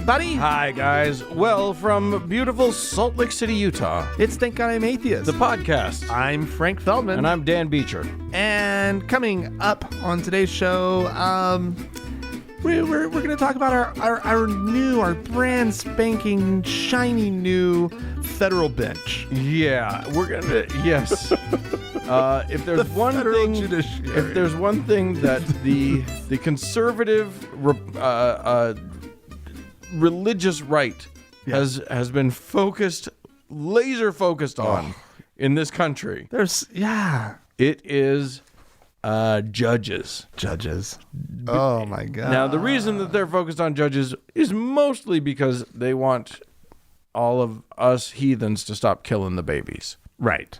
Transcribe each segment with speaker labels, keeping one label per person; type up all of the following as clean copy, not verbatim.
Speaker 1: everybody.
Speaker 2: Hi, guys. Well, from beautiful Salt Lake City, Utah,
Speaker 1: It's Thank God I'm Atheist.
Speaker 2: the podcast.
Speaker 1: I'm Frank Feldman.
Speaker 2: And I'm Dan Beecher.
Speaker 1: And coming up on today's show, we're going to talk about our brand spanking, shiny new federal bench.
Speaker 2: Yeah, we're gonna. Yes. If there's one
Speaker 1: federal
Speaker 2: thing,
Speaker 1: judiciary.
Speaker 2: if there's one thing that the conservative religious right has been laser focused on in this country, it is judges.
Speaker 1: Judges. Oh my God.
Speaker 2: Now, the reason that they're focused on judges is mostly because they want all of us heathens to stop killing the babies.
Speaker 1: Right.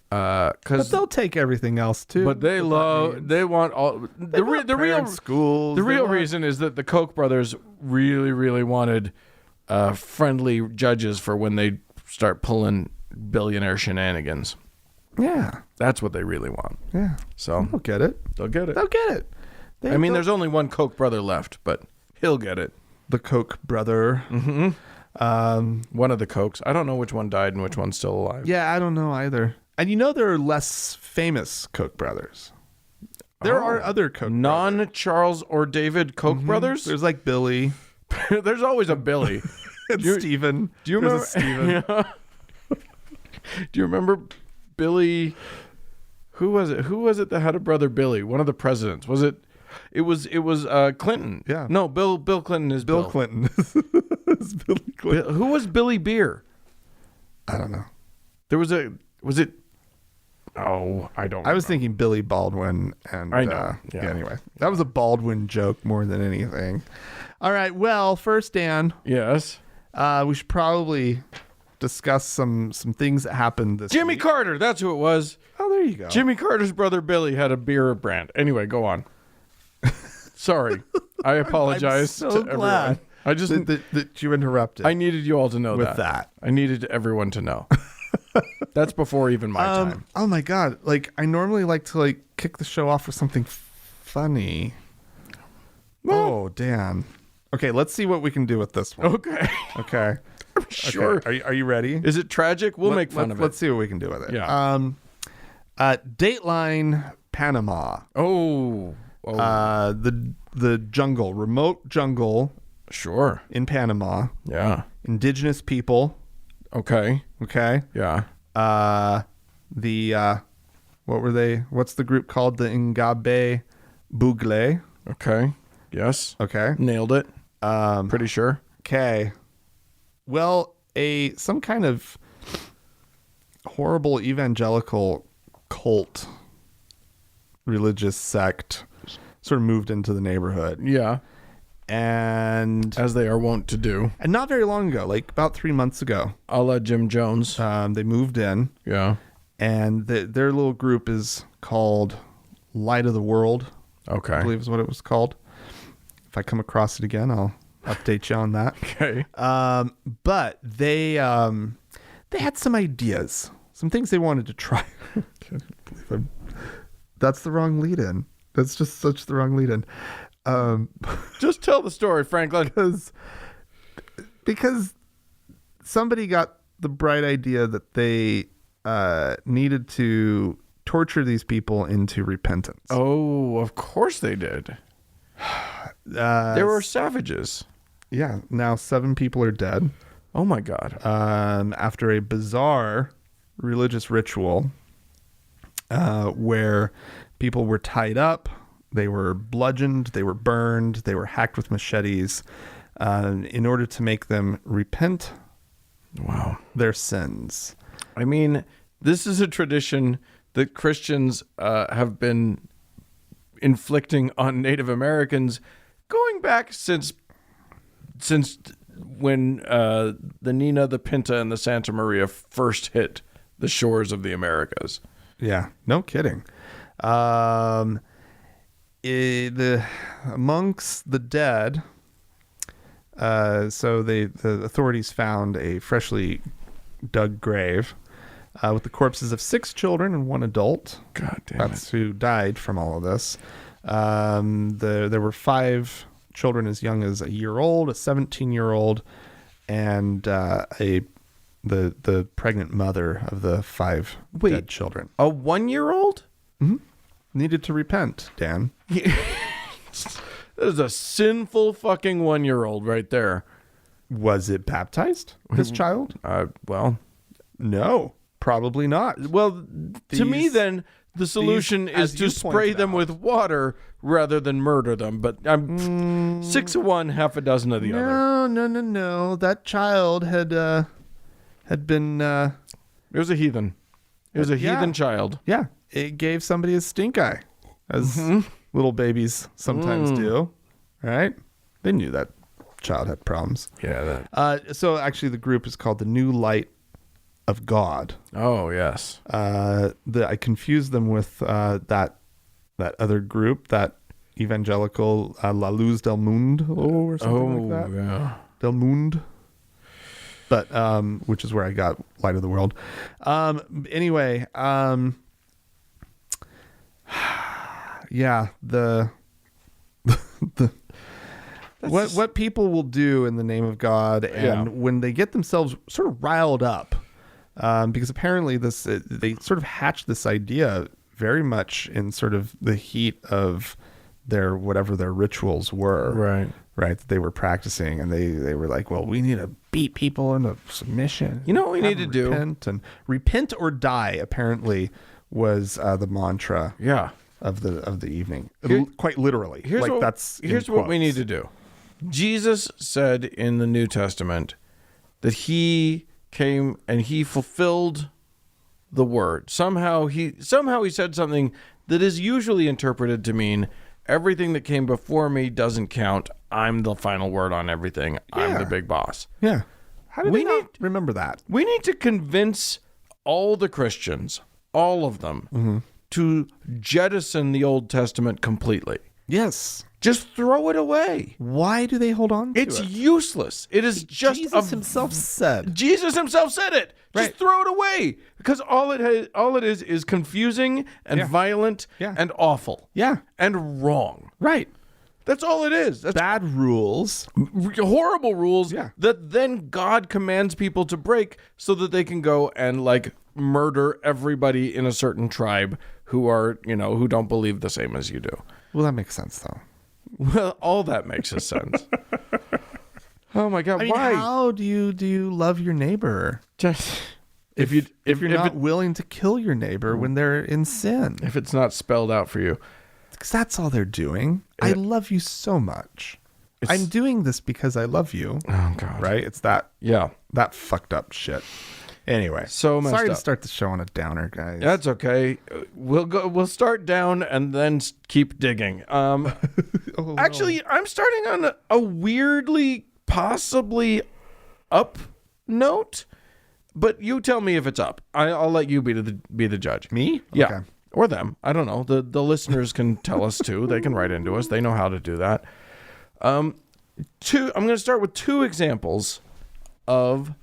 Speaker 1: But
Speaker 2: 'Cause
Speaker 1: they'll take everything else too.
Speaker 2: But they want all the real
Speaker 1: schools.
Speaker 2: The real reason is that the Koch brothers really wanted friendly judges for when they start pulling billionaire shenanigans.
Speaker 1: Yeah.
Speaker 2: That's what they really want.
Speaker 1: Yeah.
Speaker 2: So
Speaker 1: They'll get it.
Speaker 2: they'll get it.
Speaker 1: They'll get it.
Speaker 2: I mean, there's only one Koch brother left, but he'll get it.
Speaker 1: the Koch brother.
Speaker 2: Mm-hmm. One of the Kochs. I don't know which one died and which one's still alive.
Speaker 1: Yeah, I don't know either. And there are less famous Koch brothers. There are other Koch brothers.
Speaker 2: Non-Charles or David Koch brothers?
Speaker 1: There's like Billy.
Speaker 2: There's always a Billy.
Speaker 1: And Stephen.
Speaker 2: Do you remember
Speaker 1: Stephen.
Speaker 2: Do you remember Billy? Who was it? Who was it that had a brother Billy? One of the presidents. Was it? It was Clinton.
Speaker 1: Yeah.
Speaker 2: No, Bill Clinton is
Speaker 1: Bill Clinton. It's Billy Clinton.
Speaker 2: Who was Billy Beer?
Speaker 1: I don't know.
Speaker 2: Was it? Oh, I don't.
Speaker 1: I was thinking Billy Baldwin. And
Speaker 2: I know.
Speaker 1: Yeah. Anyway, that was a Baldwin joke more than anything. All right. Well, first, Dan.
Speaker 2: Yes.
Speaker 1: We should probably discuss some things that happened this
Speaker 2: Jimmy
Speaker 1: week.
Speaker 2: Carter. That's who it was.
Speaker 1: Oh, there you go.
Speaker 2: Jimmy Carter's brother Billy had a beer brand. Anyway, go on. Sorry, I apologize
Speaker 1: I'm
Speaker 2: to
Speaker 1: so
Speaker 2: everyone.
Speaker 1: glad
Speaker 2: I just
Speaker 1: that you interrupted.
Speaker 2: I needed you all to know
Speaker 1: with that.
Speaker 2: I needed everyone to know. That's before even my time.
Speaker 1: Oh my God! Like I normally like to kick the show off with something funny.
Speaker 2: Well,
Speaker 1: Dan. Okay, let's see what we can do with this one.
Speaker 2: Okay.
Speaker 1: Okay.
Speaker 2: Sure.
Speaker 1: Okay. Are you ready?
Speaker 2: Is it tragic? We'll make fun of it.
Speaker 1: Let's see what we can do with it.
Speaker 2: Yeah.
Speaker 1: Dateline Panama.
Speaker 2: Oh.
Speaker 1: The jungle, remote jungle
Speaker 2: Sure.
Speaker 1: in Panama.
Speaker 2: Yeah.
Speaker 1: Indigenous people.
Speaker 2: Okay.
Speaker 1: Okay.
Speaker 2: Yeah.
Speaker 1: What were they? What's the group called? The Ngabe Bugle.
Speaker 2: Okay. Yes.
Speaker 1: Okay.
Speaker 2: Nailed it. Pretty sure.
Speaker 1: Okay. Well, some kind of horrible evangelical cult religious sect sort of moved into the neighborhood.
Speaker 2: Yeah.
Speaker 1: And
Speaker 2: As they are wont to do.
Speaker 1: and not very long ago, like about 3 months ago,
Speaker 2: A la Jim Jones.
Speaker 1: they moved in,
Speaker 2: Yeah.
Speaker 1: and their little group is called Light of the World, I
Speaker 2: Okay.
Speaker 1: believe is what it was called. If I come across it again, I'll update you on that.
Speaker 2: Okay.
Speaker 1: But they had some ideas, some things they wanted to try. That's the wrong lead-in. That's just such the wrong lead-in.
Speaker 2: Just tell the story, Franklin.
Speaker 1: Because somebody got the bright idea that they needed to torture these people into repentance.
Speaker 2: Oh, of course they did. They were savages.
Speaker 1: Yeah. Now 7 people are dead.
Speaker 2: Oh my God.
Speaker 1: After a bizarre religious ritual where people were tied up, they were bludgeoned, they were burned, they were hacked with machetes in order to make them repent
Speaker 2: Wow.
Speaker 1: their sins.
Speaker 2: I mean, this is a tradition that Christians have been inflicting on Native Americans going back since when the Nina, the Pinta, and the Santa Maria first hit the shores of the Americas.
Speaker 1: Yeah, no kidding. Amongst the dead, so the authorities found a freshly dug grave with the corpses of 6 children and 1 adult.
Speaker 2: God damn
Speaker 1: That's who died from all of this. There were 5 children as young as a year old, a 17-year-old, and the pregnant mother of the 5 dead children.
Speaker 2: A 1-year-old?
Speaker 1: Needed to repent, Dan.
Speaker 2: That is a sinful fucking 1-year-old right there.
Speaker 1: Was it baptized, this child?
Speaker 2: Well,
Speaker 1: no, probably not.
Speaker 2: Well, to me, then the solution is to spray them with water rather than murder them. But I'm 6 of one, half a dozen of the other.
Speaker 1: No. That child had been.
Speaker 2: It was a heathen. It was a heathen child.
Speaker 1: Yeah, it gave somebody a stink eye, as little babies sometimes do. Right? They knew that child had problems.
Speaker 2: Yeah.
Speaker 1: So actually, the group is called the New Light of God.
Speaker 2: Oh yes.
Speaker 1: I confused them with that other group, that evangelical La Luz del Mundo or something like that.
Speaker 2: Yeah.
Speaker 1: Del Mundo. But which is where I got Light of the World. Anyway, yeah, what people will do in the name of God, and when they get themselves sort of riled up, because apparently they sort of hatched this idea very much in sort of the heat of whatever their rituals were, right, that they were practicing, and they were like, well, we need to beat people into submission.
Speaker 2: You know what we need to do?
Speaker 1: Repent or die, apparently, was the mantra.
Speaker 2: Yeah.
Speaker 1: Of the evening, quite literally. Here's
Speaker 2: what we need to do. Jesus said in the New Testament that he came and he fulfilled the word. Somehow he said something that is usually interpreted to mean everything that came before me doesn't count. I'm the final word on everything. Yeah. I'm the big boss.
Speaker 1: Yeah. How do we not remember that?
Speaker 2: We need to convince all the Christians, all of them, to jettison the Old Testament completely.
Speaker 1: Yes.
Speaker 2: Just throw it away.
Speaker 1: Why do they hold on to it?
Speaker 2: It's useless. It is just
Speaker 1: Jesus himself said.
Speaker 2: Jesus himself said it. Right. Just throw it away, because all it is confusing and violent and awful.
Speaker 1: Yeah.
Speaker 2: And wrong.
Speaker 1: Right.
Speaker 2: That's all it is. That's
Speaker 1: bad rules.
Speaker 2: Horrible rules that then God commands people to break so that they can go and murder everybody in a certain tribe who are, who don't believe the same as you do.
Speaker 1: Well, that makes sense though.
Speaker 2: Well, all that makes sense. Oh my God! Why?
Speaker 1: How do you love your neighbor?
Speaker 2: Just
Speaker 1: if you're not willing to kill your neighbor when they're in sin.
Speaker 2: If it's not spelled out for you,
Speaker 1: because that's all they're doing. I love you so much. I'm doing this because I love you.
Speaker 2: Oh God!
Speaker 1: Right? It's that.
Speaker 2: Yeah.
Speaker 1: That fucked up shit. Anyway,
Speaker 2: so
Speaker 1: sorry to start the show on a downer, guys.
Speaker 2: That's okay. We'll start down and then keep digging. Actually, I'm starting on a weirdly, possibly up note, but you tell me if it's up. I'll let you be the judge.
Speaker 1: Me?
Speaker 2: Yeah.
Speaker 1: Okay.
Speaker 2: Or them. I don't know. The listeners can tell us too. They can write into us. They know how to do that. I'm going to start with 2 examples of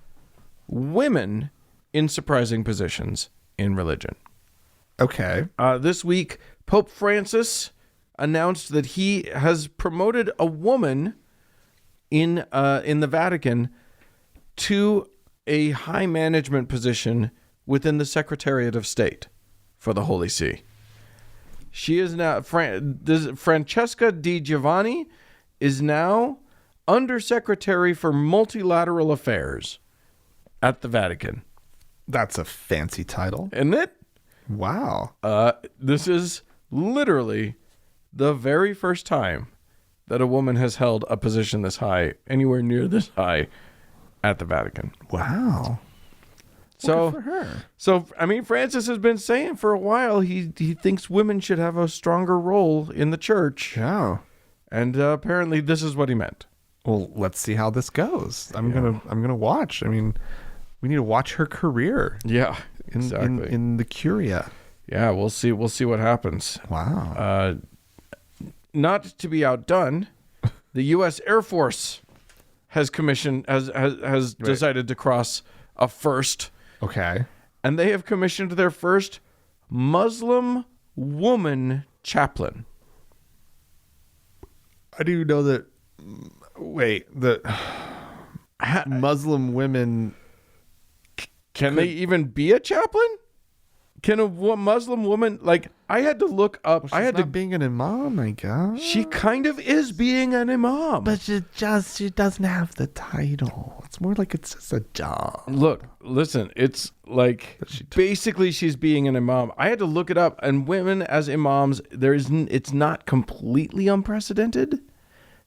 Speaker 2: women in surprising positions in religion.
Speaker 1: Okay.
Speaker 2: This week, Pope Francis announced that he has promoted a woman in the Vatican to a high management position within the Secretariat of State for the Holy See. She is now Francesca Di Giovanni is now Undersecretary for Multilateral Affairs at the Vatican.
Speaker 1: That's a fancy title.
Speaker 2: Isn't it?
Speaker 1: Wow.
Speaker 2: This is literally the very first time that a woman has held a position this high, anywhere near this high, at the Vatican.
Speaker 1: Wow.
Speaker 2: So,
Speaker 1: good for her.
Speaker 2: So I mean, Francis has been saying for a while he thinks women should have a stronger role in the church.
Speaker 1: Yeah.
Speaker 2: And apparently this is what he meant.
Speaker 1: Well, let's see how this goes. I'm gonna watch. I mean, we need to watch her career.
Speaker 2: Yeah, exactly.
Speaker 1: In the Curia.
Speaker 2: Yeah, we'll see. We'll see what happens.
Speaker 1: Wow.
Speaker 2: Not to be outdone, the U.S. Air Force has decided to cross a first.
Speaker 1: Okay.
Speaker 2: And they have commissioned their first Muslim woman chaplain.
Speaker 1: I do know that Wait, the Muslim women...
Speaker 2: Can they even be a chaplain? Can a Muslim woman, like, I had to look up.
Speaker 1: Well, she's not being an imam, I guess.
Speaker 2: She kind of is being an imam.
Speaker 1: But she doesn't have the title. It's more like it's just a job.
Speaker 2: Look, listen, it's like basically she's being an imam. I had to look it up, and women as imams, it's not completely unprecedented.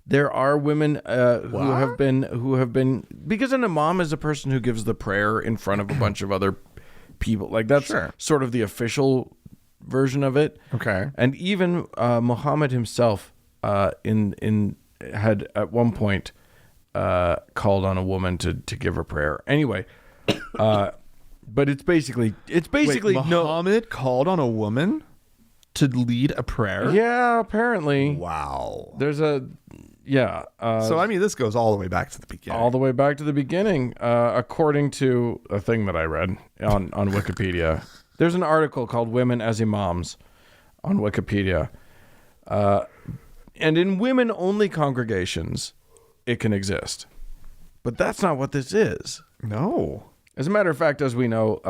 Speaker 2: There are women who have been, because an imam is a person who gives the prayer in front of a bunch of other people. Like that's sort of the official version of it.
Speaker 1: Okay.
Speaker 2: And even Muhammad himself had at one point called on a woman to give her prayer. Anyway, but it's basically
Speaker 1: Wait, Muhammad called on a woman to lead a prayer?
Speaker 2: Yeah, apparently.
Speaker 1: Wow.
Speaker 2: There's a
Speaker 1: so I mean, this goes all the way back to the beginning.
Speaker 2: All the way back to the beginning, according to a thing that I read on Wikipedia. There's an article called "Women as Imams" on Wikipedia, and in women-only congregations, it can exist, but that's not what this is.
Speaker 1: No.
Speaker 2: As a matter of fact, as we know,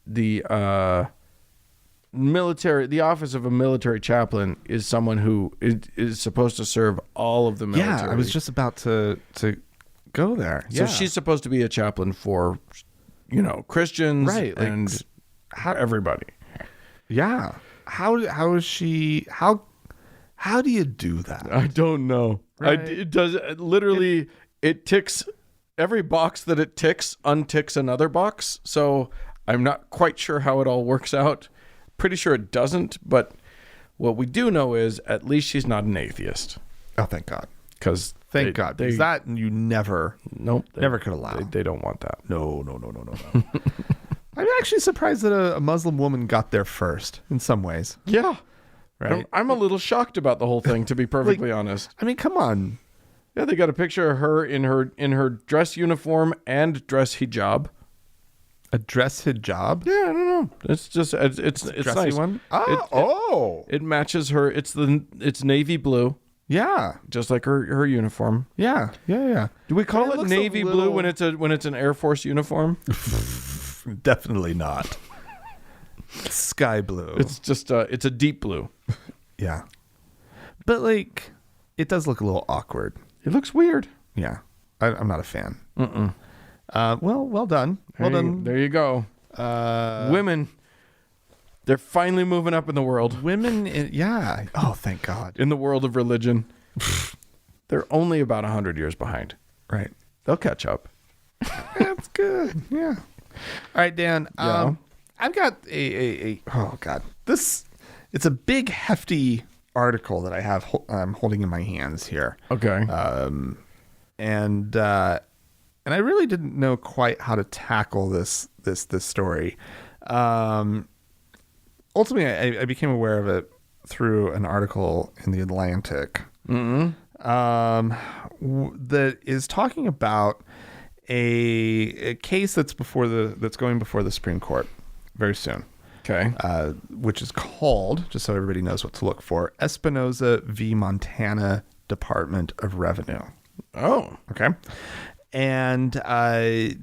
Speaker 2: the office of a military chaplain is someone who is supposed to serve all of the military.
Speaker 1: Yeah, I was just about to go there.
Speaker 2: So she's supposed to be a chaplain for, Christians,
Speaker 1: right?
Speaker 2: And everybody.
Speaker 1: Yeah. How is she? How do you do that?
Speaker 2: I don't know.
Speaker 1: Right.
Speaker 2: It does literally. It ticks every box that it ticks, unticks another box. So I'm not quite sure how it all works out. Pretty sure it doesn't, but what we do know is at least she's not an atheist.
Speaker 1: Oh, thank God.
Speaker 2: Because
Speaker 1: thank God. Because that you never could allow.
Speaker 2: They don't want that.
Speaker 1: No. I'm actually surprised that a Muslim woman got there first in some ways.
Speaker 2: Yeah.
Speaker 1: Right.
Speaker 2: I'm a little shocked about the whole thing, to be perfectly honest.
Speaker 1: I mean, come on.
Speaker 2: Yeah, they got a picture of her in her dress uniform and dress hijab.
Speaker 1: A dress hijab?
Speaker 2: Yeah, I don't know. It's just it's nice.
Speaker 1: One?
Speaker 2: It matches her. It's navy blue.
Speaker 1: Yeah,
Speaker 2: just like her uniform.
Speaker 1: Yeah.
Speaker 2: Do we call it navy blue when it's an Air Force uniform?
Speaker 1: Definitely not. Sky blue.
Speaker 2: It's just it's a deep blue.
Speaker 1: Yeah, but like it does look a little awkward.
Speaker 2: It looks weird.
Speaker 1: Yeah, I'm not a fan. Well done. Well done.
Speaker 2: There you go. Women, they're finally moving up in the world.
Speaker 1: Women, yeah. Oh, thank God.
Speaker 2: In the world of religion. They're only about 100 years behind.
Speaker 1: Right.
Speaker 2: They'll catch up.
Speaker 1: That's good. Yeah. All right, Dan.
Speaker 2: Yeah.
Speaker 1: I've got oh God. It's a big, hefty article that I'm holding in my hands here.
Speaker 2: Okay.
Speaker 1: And I really didn't know quite how to tackle this story. Ultimately, I became aware of it through an article in the Atlantic that is talking about a case that's going before the Supreme Court very soon.
Speaker 2: Okay.
Speaker 1: Which is called, just so everybody knows what to look for, Espinoza v. Montana Department of Revenue.
Speaker 2: Oh,
Speaker 1: okay. And the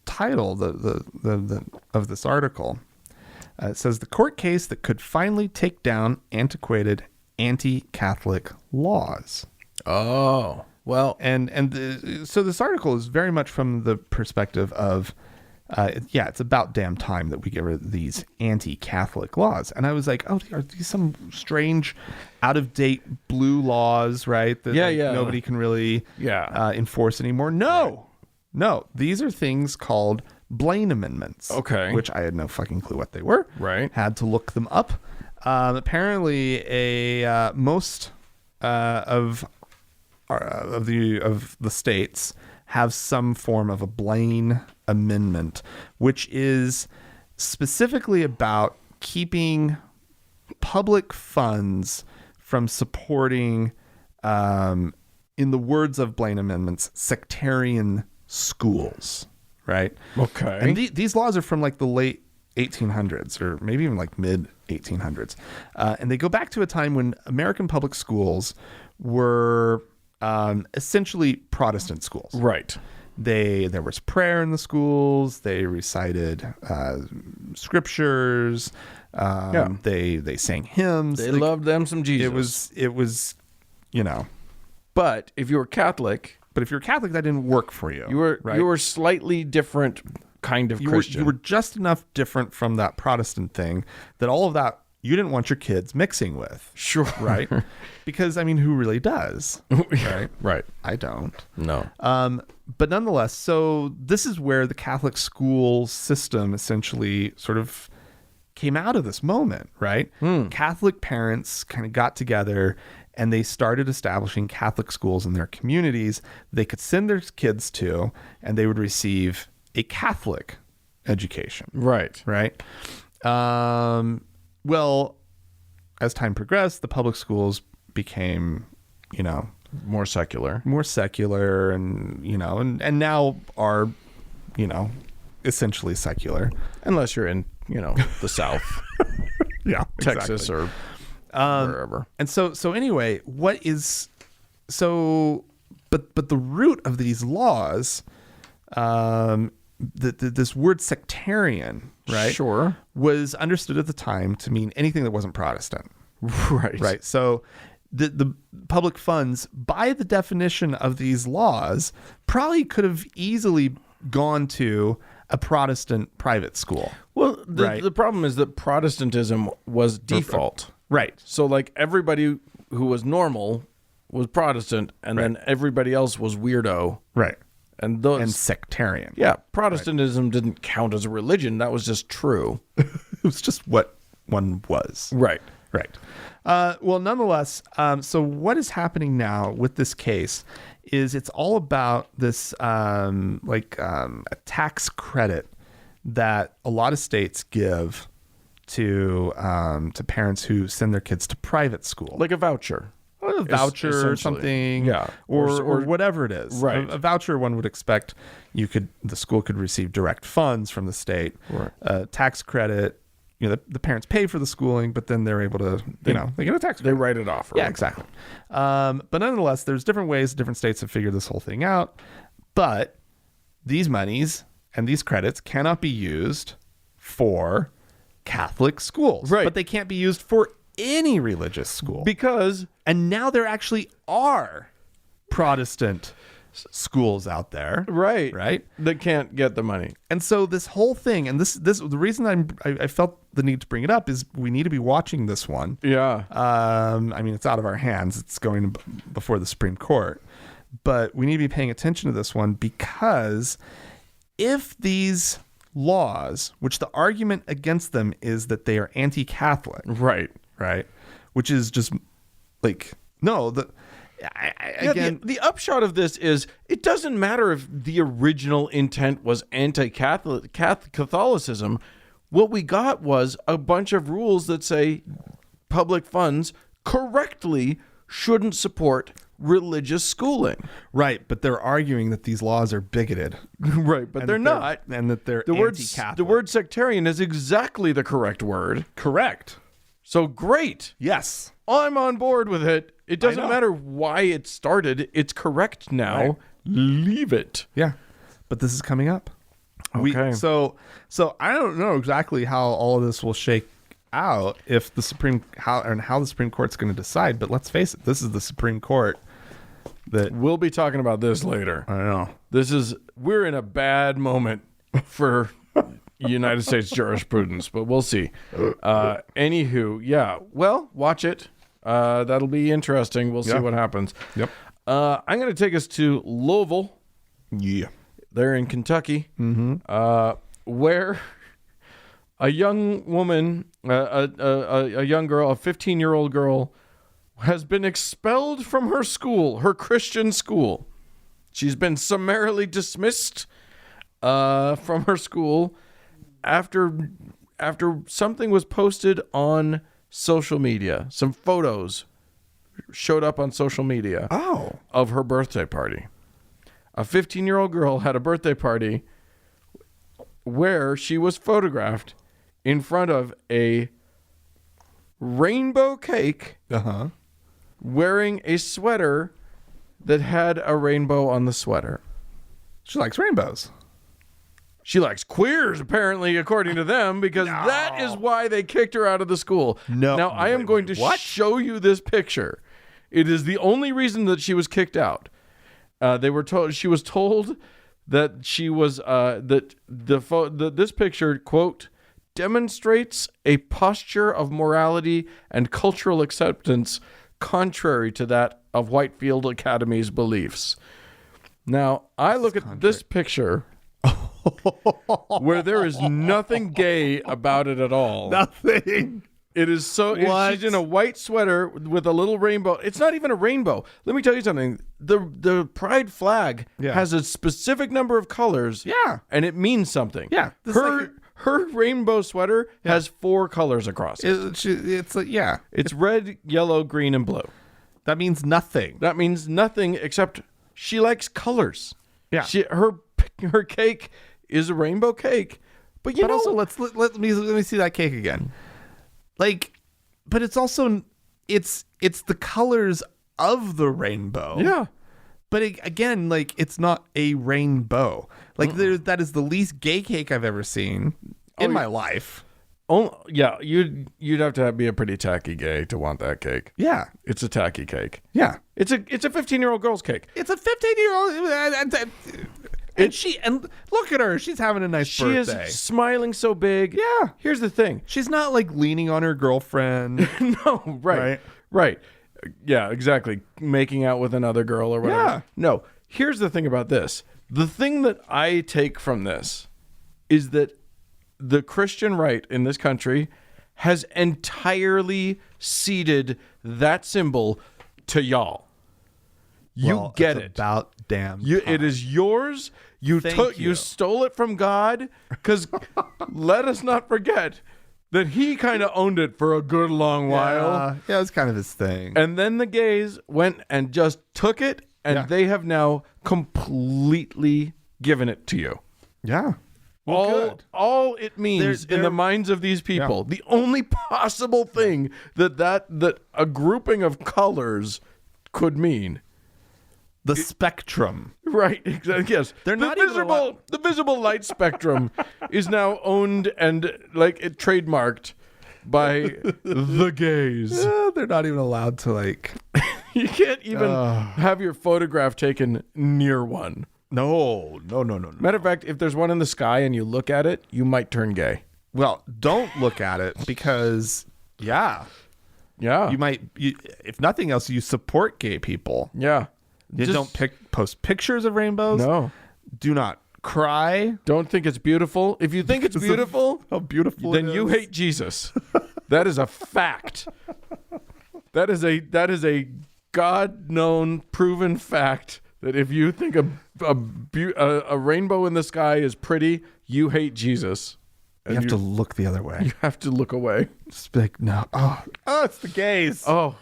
Speaker 1: title of this article says the court case that could finally take down antiquated anti-Catholic laws.
Speaker 2: Oh, well,
Speaker 1: so this article is very much from the perspective of it's about damn time that we get rid of these anti-Catholic laws. And I was like, oh, are these some strange out-of-date blue laws, right? That nobody can really enforce anymore? No. These are things called Blaine Amendments.
Speaker 2: Okay.
Speaker 1: Which I had no fucking clue what they were.
Speaker 2: Right.
Speaker 1: Had to look them up. Apparently, most of the states have some form of a Blaine Amendment, which is specifically about keeping public funds from supporting, in the words of Blaine Amendments, sectarian schools, right?
Speaker 2: Okay.
Speaker 1: And these laws are from like the late 1800s, or maybe even like mid 1800s. And they go back to a time when American public schools were essentially Protestant schools.
Speaker 2: Right.
Speaker 1: There was prayer in the schools. They recited scriptures. They sang hymns.
Speaker 2: They loved them some Jesus.
Speaker 1: It was, you know.
Speaker 2: But if you were Catholic,
Speaker 1: that didn't work for you.
Speaker 2: You were
Speaker 1: right?
Speaker 2: You were slightly different kind of Christian.
Speaker 1: You were just enough different from that Protestant thing that all of that you didn't want your kids mixing with.
Speaker 2: Sure.
Speaker 1: Right? Because, I mean, who really does? Right?
Speaker 2: Right.
Speaker 1: I don't.
Speaker 2: No.
Speaker 1: But nonetheless, so this is where the Catholic school system essentially sort of came out of this moment, right? Catholic parents kind of got together and they started establishing Catholic schools in their communities they could send their kids to, and they would receive a Catholic education.
Speaker 2: Right.
Speaker 1: Right. Well, as time progressed, the public schools became, you know,
Speaker 2: more secular,
Speaker 1: and, you know, and now are, you know, essentially secular.
Speaker 2: Unless you're in, you know, the South.
Speaker 1: Yeah.
Speaker 2: Texas
Speaker 1: exactly.
Speaker 2: or wherever.
Speaker 1: And so anyway, but the root of these laws, this word sectarian, right?
Speaker 2: Sure.
Speaker 1: Was understood at the time to mean anything that wasn't Protestant.
Speaker 2: Right.
Speaker 1: Right. So the public funds, by the definition of these laws, probably could have easily gone to a Protestant private school.
Speaker 2: Well, the problem is that Protestantism was default.
Speaker 1: Right.
Speaker 2: So like everybody who was normal was Protestant, and then everybody else was weirdo.
Speaker 1: Right.
Speaker 2: And
Speaker 1: sectarian.
Speaker 2: Yeah. Protestantism didn't count as a religion. That was just true.
Speaker 1: It was just what one was.
Speaker 2: Right.
Speaker 1: Right. Well, nonetheless, so what is happening now with this case is it's all about this a tax credit that a lot of states give to parents who send their kids to private school,
Speaker 2: Like a voucher.
Speaker 1: A voucher or something,
Speaker 2: yeah,
Speaker 1: or whatever it is.
Speaker 2: Right.
Speaker 1: A voucher, one would expect the school could receive direct funds from the state.
Speaker 2: Right.
Speaker 1: Tax credit. You know, the parents pay for the schooling, but then they're able to, they get a tax credit.
Speaker 2: They write it off. Right?
Speaker 1: Yeah, exactly. But nonetheless, there's different ways different states have figured this whole thing out. But these monies and these credits cannot be used for Catholic schools.
Speaker 2: Right.
Speaker 1: But they can't be used for any religious school. And now there actually are Protestant schools out there, right,
Speaker 2: that can't get the money.
Speaker 1: And so this whole thing, and this the reason I felt the need to bring it up is we need to be watching this one. I mean, it's out of our hands. It's going before the Supreme Court, but we need to be paying attention to this one, because if these laws, which the argument against them is that they are anti-Catholic, right, which is just like, no, again,
Speaker 2: the upshot of this is it doesn't matter if the original intent was Catholicism. What we got was a bunch of rules that say public funds correctly shouldn't support religious schooling.
Speaker 1: Right, but they're arguing that these laws are bigoted.
Speaker 2: Right, but they're not.
Speaker 1: And that they're anti-Catholic.
Speaker 2: The word sectarian is exactly the correct word.
Speaker 1: Correct.
Speaker 2: So great.
Speaker 1: Yes.
Speaker 2: I'm on board with it. It doesn't matter why it started. It's correct now. Right. Leave it.
Speaker 1: Yeah. But this is coming up.
Speaker 2: Okay.
Speaker 1: So I don't know exactly how all of this will shake out, if how the Supreme Court's going to decide, but let's face it, this is the Supreme Court. That
Speaker 2: we'll be talking about this later.
Speaker 1: I know.
Speaker 2: We're in a bad moment for United States jurisprudence, but we'll see. Anywho, yeah. Well, watch it. That'll be interesting. We'll see what happens.
Speaker 1: Yep.
Speaker 2: I'm going to take us to Louisville.
Speaker 1: Yeah.
Speaker 2: They're in Kentucky, where a young woman, a young girl, a 15-year-old girl, has been expelled from her school, her Christian school. She's been summarily dismissed from her school after something was posted on social media. Some photos showed up on social media of her birthday party. A 15-year-old girl had a birthday party where she was photographed in front of a rainbow cake wearing a sweater that had a rainbow on the sweater.
Speaker 1: She likes rainbows.
Speaker 2: She likes queers, apparently, according to them, because that is why they kicked her out of the school.
Speaker 1: No.
Speaker 2: Now, I am going to show you this picture. It is the only reason that she was kicked out. She was told that she was this picture, quote, demonstrates a posture of morality and cultural acceptance contrary to that of Whitefield Academy's beliefs. Now, I look at this picture where there is nothing gay about it at all.
Speaker 1: Nothing.
Speaker 2: It is so... She's in a white sweater with a little rainbow. It's not even a rainbow. Let me tell you something. The pride flag has a specific number of colors.
Speaker 1: Yeah.
Speaker 2: And it means something.
Speaker 1: Yeah.
Speaker 2: Her rainbow sweater has 4 colors across it.
Speaker 1: It's
Speaker 2: red, yellow, green, and blue.
Speaker 1: That means nothing.
Speaker 2: That means nothing except she likes colors.
Speaker 1: Yeah.
Speaker 2: Her cake is a rainbow cake. But
Speaker 1: also let me see that cake again. But it's also it's the colors of the rainbow.
Speaker 2: Yeah.
Speaker 1: But again, it's not a rainbow. That is the least gay cake I've ever seen in my life.
Speaker 2: Oh yeah, you'd have to be a pretty tacky gay to want that cake.
Speaker 1: Yeah,
Speaker 2: it's a tacky cake.
Speaker 1: Yeah,
Speaker 2: it's a 15-year-old girl's cake.
Speaker 1: It's a 15-year-old. And look at her. She's having a nice birthday.
Speaker 2: She is smiling so big.
Speaker 1: Yeah.
Speaker 2: Here's the thing.
Speaker 1: She's not leaning on her girlfriend.
Speaker 2: No, right. Yeah, exactly. Making out with another girl or whatever.
Speaker 1: Yeah.
Speaker 2: No, here's the thing about this. The thing that I take from this is that the Christian right in this country has entirely ceded that symbol to y'all. You get it.
Speaker 1: About damn time.
Speaker 2: It is yours. You stole it from God, because let us not forget that he kind of owned it for a good long while.
Speaker 1: Yeah, it's kind of his thing.
Speaker 2: And then the gays went and just took it, and they have now completely given it to you.
Speaker 1: Yeah.
Speaker 2: All it means in the minds of these people, the only possible thing that a grouping of colors could mean.
Speaker 1: The spectrum.
Speaker 2: Right, exactly. Yes. The visible light spectrum is now owned and trademarked by the gays.
Speaker 1: They're not even allowed to
Speaker 2: You can't even have your photograph taken near one.
Speaker 1: No.
Speaker 2: Matter of fact, if there's one in the sky and you look at it, you might turn gay.
Speaker 1: Well, don't look at it because, you might. If nothing else, you support gay people.
Speaker 2: Yeah.
Speaker 1: Don't post pictures of rainbows.
Speaker 2: No.
Speaker 1: Do not cry.
Speaker 2: Don't think it's beautiful. If you think it's beautiful,
Speaker 1: how beautiful,
Speaker 2: then you hate Jesus. That is a fact. That is a God-known, proven fact that if you think a rainbow in the sky is pretty, you hate Jesus.
Speaker 1: You have to look the other way.
Speaker 2: You have to look away.
Speaker 1: Just be no. Oh, it's the gays.
Speaker 2: Oh,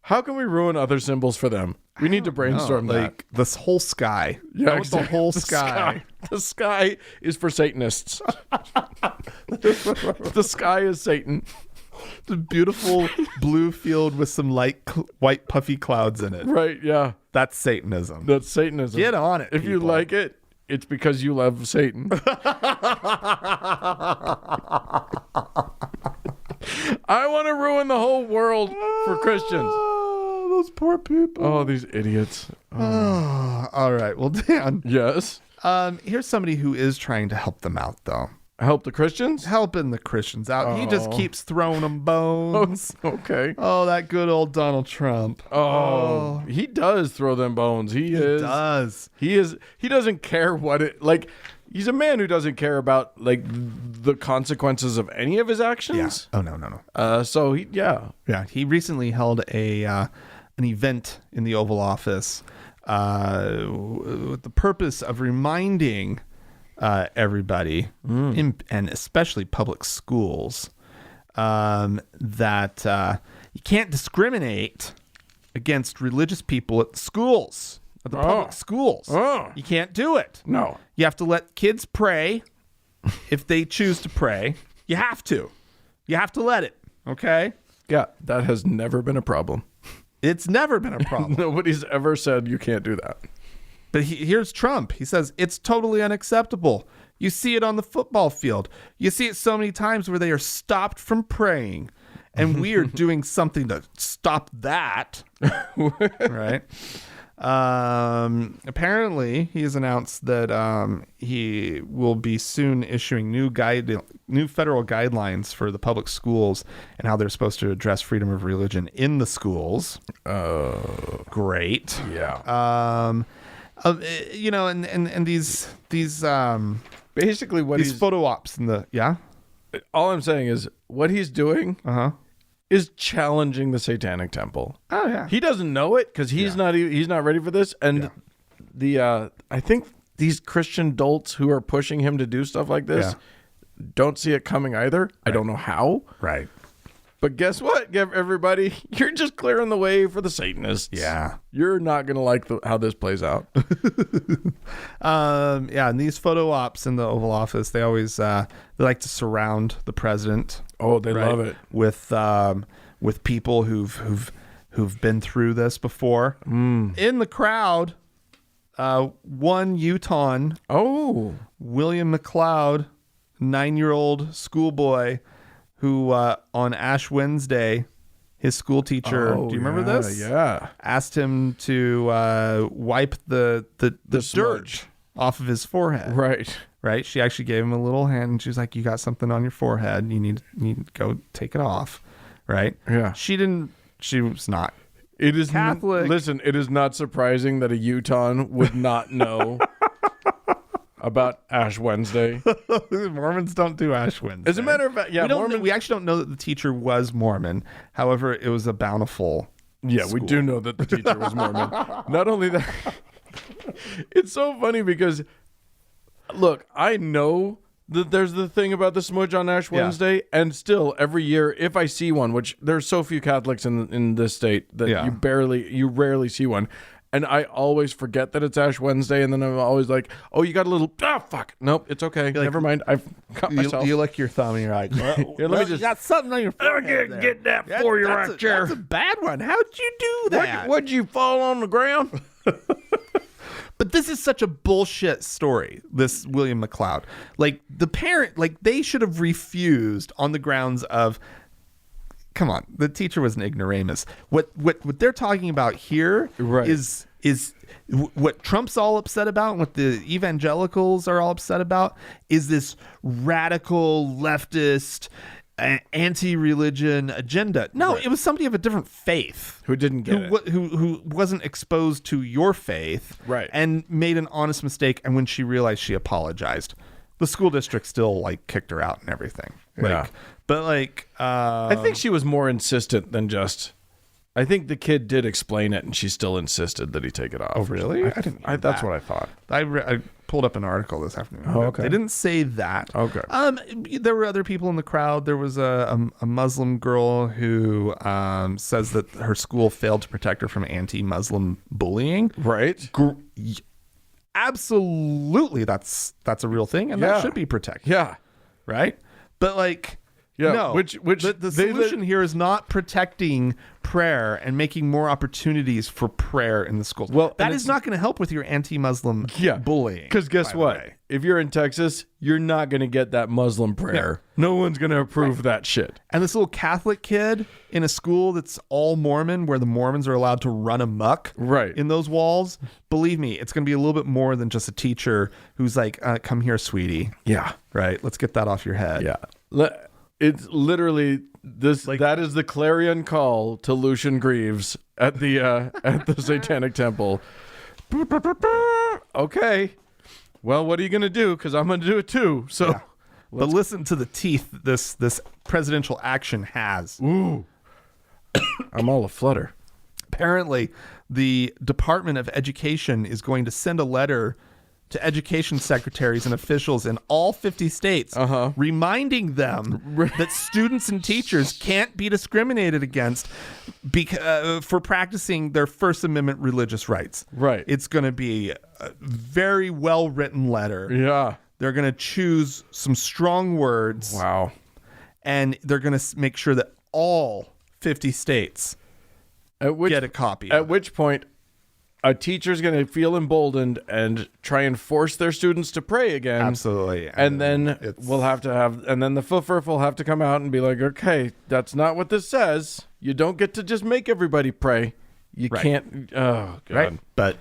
Speaker 2: how can we ruin other symbols for them? We need to brainstorm that.
Speaker 1: This whole sky.
Speaker 2: Yeah,
Speaker 1: exactly. The whole sky.
Speaker 2: The sky is for Satanists. The sky is Satan.
Speaker 1: The beautiful blue field with some light white puffy clouds in it.
Speaker 2: Right, yeah.
Speaker 1: That's Satanism.
Speaker 2: That's Satanism.
Speaker 1: Get on it,
Speaker 2: If you like it, it's because you love Satan. I want to ruin the whole world for Christians.
Speaker 1: Those poor people.
Speaker 2: Oh, these idiots.
Speaker 1: Oh. All right. Well, Dan.
Speaker 2: Yes.
Speaker 1: Here's somebody who is trying to help them out, though.
Speaker 2: Help the Christians?
Speaker 1: Helping the Christians out. He just keeps throwing them bones.
Speaker 2: Okay.
Speaker 1: Oh, that good old Donald Trump.
Speaker 2: Oh, he does throw them bones. He
Speaker 1: does.
Speaker 2: He doesn't care what it he's a man who doesn't care about the consequences of any of his actions.
Speaker 1: Yeah. Oh no.
Speaker 2: So
Speaker 1: he recently held an event in the Oval Office with the purpose of reminding everybody, and especially public schools, that you can't discriminate against religious people at the schools, at the public schools. You can't do it.
Speaker 2: No.
Speaker 1: You have to let kids pray if they choose to pray. You have to let it. Okay.
Speaker 2: Yeah, that has never been a problem.
Speaker 1: It's never been a problem.
Speaker 2: Nobody's ever said you can't do that.
Speaker 1: But here's Trump. He says it's totally unacceptable. You see it on the football field. You see it so many times where they are stopped from praying. And we are doing something to stop that. Right? Apparently, he has announced that he will be soon issuing new federal guidelines for the public schools and how they're supposed to address freedom of religion in the schools. Great.
Speaker 2: Yeah.
Speaker 1: And these
Speaker 2: basically what
Speaker 1: these photo ops in the
Speaker 2: all I'm saying is what he's doing is challenging the Satanic Temple.
Speaker 1: Oh yeah.
Speaker 2: He doesn't know it because he's not ready for this. And I think these Christian dolts who are pushing him to do stuff like this don't see it coming either. Right. I don't know how.
Speaker 1: Right.
Speaker 2: But guess what, everybody? You're just clearing the way for the Satanists.
Speaker 1: Yeah.
Speaker 2: You're not going to like how this plays out.
Speaker 1: And these photo ops in the Oval Office, they always they like to surround the president.
Speaker 2: Oh, they love it.
Speaker 1: With people who've been through this before. In the crowd, one Utah.
Speaker 2: Oh.
Speaker 1: William McLeod, 9-year-old schoolboy who on Ash Wednesday, his school teacher, do you remember this?
Speaker 2: Yeah.
Speaker 1: Asked him to wipe the dirt off of his forehead. Right. She actually gave him a little hand and she was like, you got something on your forehead. You need to go take it off. Right.
Speaker 2: Yeah.
Speaker 1: She was not.
Speaker 2: It is
Speaker 1: Catholic.
Speaker 2: Listen, it is not surprising that a Utah would not know about Ash Wednesday.
Speaker 1: Mormons don't do Ash Wednesday.
Speaker 2: As a matter of fact,
Speaker 1: we actually don't know that the teacher was Mormon. However, it was a bountiful
Speaker 2: school. We do know that the teacher was Mormon. Not only that, it's so funny because, look, I know that there's the thing about the smudge on Ash Wednesday, and still every year, if I see one, which there's so few Catholics in this state that you rarely see one. And I always forget that it's Ash Wednesday, and then I'm always like, "Oh, you got a little fuck. Nope, it's okay. Never mind. I've cut myself."
Speaker 1: You lick your thumb and you're like,
Speaker 2: "Let me just."
Speaker 1: You got something on your forehead.
Speaker 2: Get that for you right there.
Speaker 1: That's a bad one. How'd you do that?
Speaker 2: What'd you fall on the ground?
Speaker 1: But this is such a bullshit story. This William McLeod, like the parent, like they should have refused on the grounds of. Come on, the teacher was an ignoramus. What they're talking about here is what Trump's all upset about and what the evangelicals are all upset about is this radical leftist anti-religion agenda. No, it was somebody of a different faith
Speaker 2: who didn't get it.
Speaker 1: Who wasn't exposed to your faith,
Speaker 2: right,
Speaker 1: and made an honest mistake. And when she realized, she apologized. The school district still like kicked her out and everything. But like,
Speaker 2: I think she was more insistent than just. I think the kid did explain it, and she still insisted that he take it off.
Speaker 1: Oh, really? I didn't.
Speaker 2: That's what I thought.
Speaker 1: I pulled up an article this afternoon.
Speaker 2: Oh, okay.
Speaker 1: They didn't say that.
Speaker 2: Okay.
Speaker 1: There were other people in the crowd. There was a Muslim girl who says that her school failed to protect her from anti-Muslim bullying.
Speaker 2: Right.
Speaker 1: Absolutely, that's a real thing, and that should be protected.
Speaker 2: Yeah.
Speaker 1: Right. But like.
Speaker 2: Yeah,
Speaker 1: no,
Speaker 2: which
Speaker 1: the solution here is not protecting prayer and making more opportunities for prayer in the schools.
Speaker 2: Well,
Speaker 1: that is not going to help with your anti-Muslim bullying.
Speaker 2: Because guess what? If you're in Texas, you're not going to get that Muslim prayer. No one's going to approve that shit.
Speaker 1: And this little Catholic kid in a school that's all Mormon, where the Mormons are allowed to run amok in those walls, believe me, it's going to be a little bit more than just a teacher who's like, come here, sweetie.
Speaker 2: Yeah.
Speaker 1: Right? Let's get that off your head.
Speaker 2: Yeah. It's literally this. Like, that is the clarion call to Lucian Greaves at the Satanic Temple. Okay, well, what are you gonna do? Because I'm gonna do it too. So,
Speaker 1: but listen to the teeth this presidential action has.
Speaker 2: Ooh, I'm all aflutter.
Speaker 1: Apparently, the Department of Education is going to send a letter to education secretaries and officials in all 50 states, reminding them that students and teachers can't be discriminated against for practicing their First Amendment religious rights.
Speaker 2: Right.
Speaker 1: It's going to be a very well-written letter.
Speaker 2: Yeah.
Speaker 1: They're going to choose some strong words.
Speaker 2: Wow.
Speaker 1: and they're going to make sure that all 50 states get a copy.
Speaker 2: At which point, a teacher's going to feel emboldened and try and force their students to pray again.
Speaker 1: Absolutely.
Speaker 2: And then and then the FFRF will have to come out and be like, okay, that's not what this says. You don't get to just make everybody pray. You can't. Oh, God.
Speaker 1: Right. But